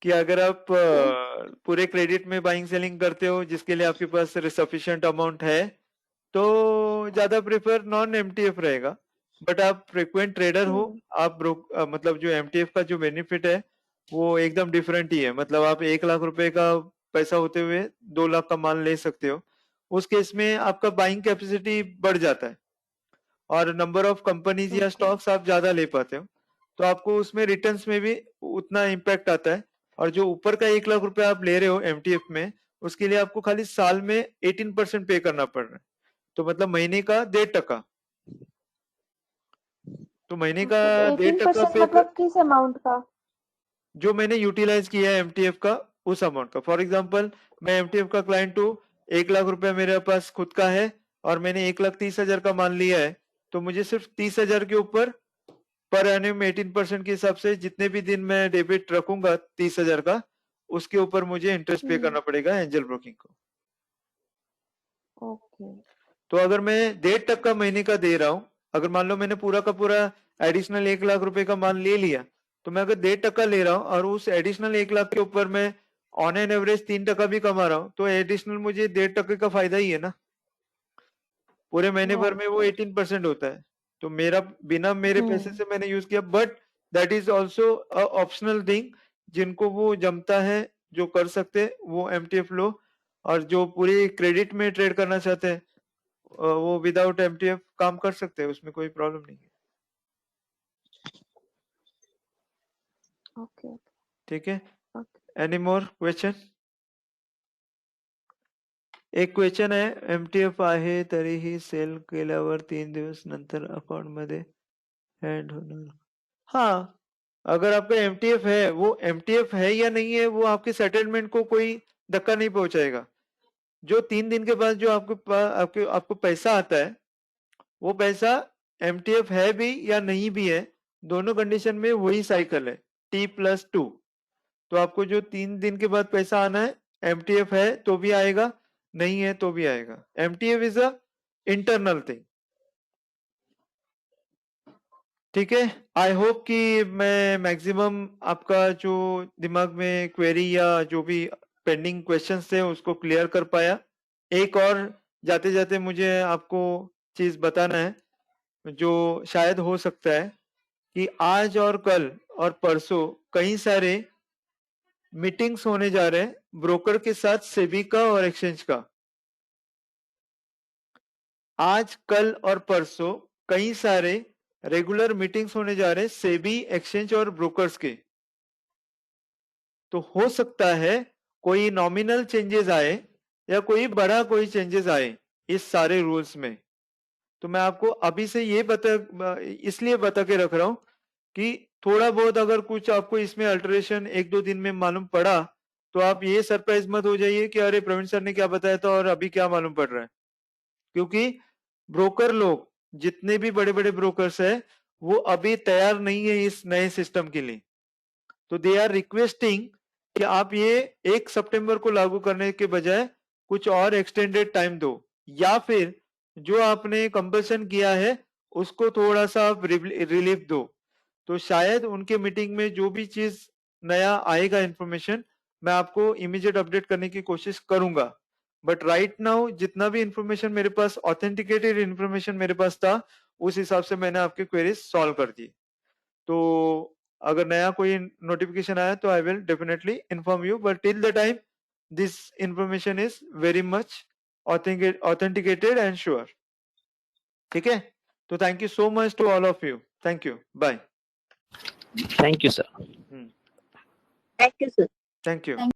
कि अगर आप पूरे क्रेडिट में बाइंग सेलिंग करते हो जिसके लिए आपके पास सफिशिएंट अमाउंट है तो ज्यादा प्रेफर नॉन MTF रहेगा। बट आप फ्रिक्वेंट ट्रेडर हो, आप मतलब जो MTF का जो बेनिफिट है वो एकदम डिफरेंट ही है। मतलब आप 1 लाख रुपए का पैसा होते हुए 2 लाख का माल ले सकते हो। उस केस में आपका बाइंग कैपेसिटी बढ़ जाता है और नंबर ऑफ कंपनीज या स्टॉक्स आप ज्यादा ले पाते हो, तो आपको उसमें रिटर्न्स में भी उतना इम्पैक्ट आता है। और जो ऊपर का 1 लाख रुपए आप ले रहे हो MTF में, उसके लिए आपको खाली साल में 18% पे करना पड़ रहा है, तो मतलब महीने का 1.5%। तो महीने का 1.5% 18% मतलब किस अमाउंट का? जो मैंने यूटिलाइज किया है MTF का उस अमाउंट का। फॉर एग्जाम्पल मैं MTF का क्लाइंट हूँ, 1 लाख रुपए मेरे पास खुद का है और मैंने 1,30,000 का मान लिया है, तो मुझे सिर्फ 30,000 के ऊपर पर एनम 18% के हिसाब से जितने भी दिन मैं डेबिट रखूंगा 30,000 का, उसके ऊपर मुझे इंटरेस्ट पे करना पड़ेगा एंजल ब्रोकिंग को। ओके तो अगर मैं 1.5% महीने का दे रहा हूँ, अगर मान लो मैंने पूरा का पूरा एडिशनल 1 लाख रुपए का माल ले लिया, तो मैं अगर 1.5% ले रहा हूँ और उस एडिशनल 1 लाख के ऊपर मैं ऑन एन एवरेज 3% भी कमा रहा हूँ, तो एडिशनल मुझे 1.5% का फायदा ही है ना। पूरे महीने भर में वो 18% होता है, तो मेरा बिना मेरे पैसे से मैंने यूज किया। But that is also optional thing, जिनको वो जमता है जो कर सकते वो MTF लो, और जो पूरी क्रेडिट में ट्रेड करना चाहते हैं वो विदाउट MTF काम कर सकते हैं, उसमें कोई प्रॉब्लम नहीं है। ओके ठीक है, ओके एनी मोर क्वेश्चन? एक क्वेश्चन आहे, MTF आहे तरीही सेल केल्यावर 3 दिवस नंतर अकाउंट मध्ये ऐड होणार। हाँ, अगर आपका MTF है, वो MTF है या नहीं है वो आपके सेटलमेंट को कोई धक्का नहीं पहुंचाएगा। जो 3 दिन के बाद जो आपको पैसा आता है, वो पैसा MTF है भी या नहीं भी है, दोनों कंडीशन में वही साइकिल है T+2। तो आपको जो 3 दिन के बाद पैसा आना है, MTF है तो भी आएगा, नहीं है तो भी आएगा। MTF is a internal thing. ठीक है, आई होप कि मैं मैक्सिमम आपका जो दिमाग में क्वेरी या जो भी पेंडिंग क्वेश्चंस थे उसको क्लियर कर पाया। एक और जाते जाते मुझे आपको चीज बताना है, जो शायद हो सकता है कि आज और कल और परसों कई सारे मीटिंग्स होने जा रहे हैं ब्रोकर के साथ, सेबी का और एक्सचेंज का। आज कल और परसों कई सारे रेगुलर मीटिंग्स होने जा रहे हैं सेबी, एक्सचेंज और ब्रोकर्स के। तो हो सकता है कोई नॉमिनल चेंजेस आए या कोई बड़ा कोई चेंजेस आए इस सारे रूल्स में। तो मैं आपको अभी से ये इसलिए बता के रख रहा हूं कि थोड़ा बहुत अगर कुछ आपको इसमें अल्टरेशन 1-2 दिन में मालूम पड़ा तो आप ये सरप्राइज मत हो जाइए कि अरे प्रवीण सर ने क्या बताया था और अभी क्या मालूम पड़ रहा है। क्योंकि ब्रोकर लोग जितने भी बड़े बड़े ब्रोकर्स है वो अभी तैयार नहीं है इस नए सिस्टम के लिए। तो दे आर रिक्वेस्टिंग कि आप ये 1 सितंबर को लागू करने के बजाय कुछ और एक्सटेंडेड टाइम दो, या फिर जो आपने कंपल्सन किया है उसको थोड़ा सा आप रिलीफ दो, तो शायद उनके मीटिंग में जो भी चीज नया आएगा इंफॉर्मेशन, मैं आपको इमीडिएट अपडेट करने की कोशिश करूंगा। बट राइट नाउ जितना भी इंफॉर्मेशन मेरे पास, ऑथेंटिकेटेड इंफॉर्मेशन मेरे पास था, उस हिसाब से मैंने आपके क्वेरीज सॉल्व कर दी। तो अगर नया कोई नोटिफिकेशन आया तो I will definitely inform you, but till the time this information is very much authenticated and sure. ठीक है, तो thank you so much to all of you, thank you, bye. Thank you sir. Thank you sir. Thank you.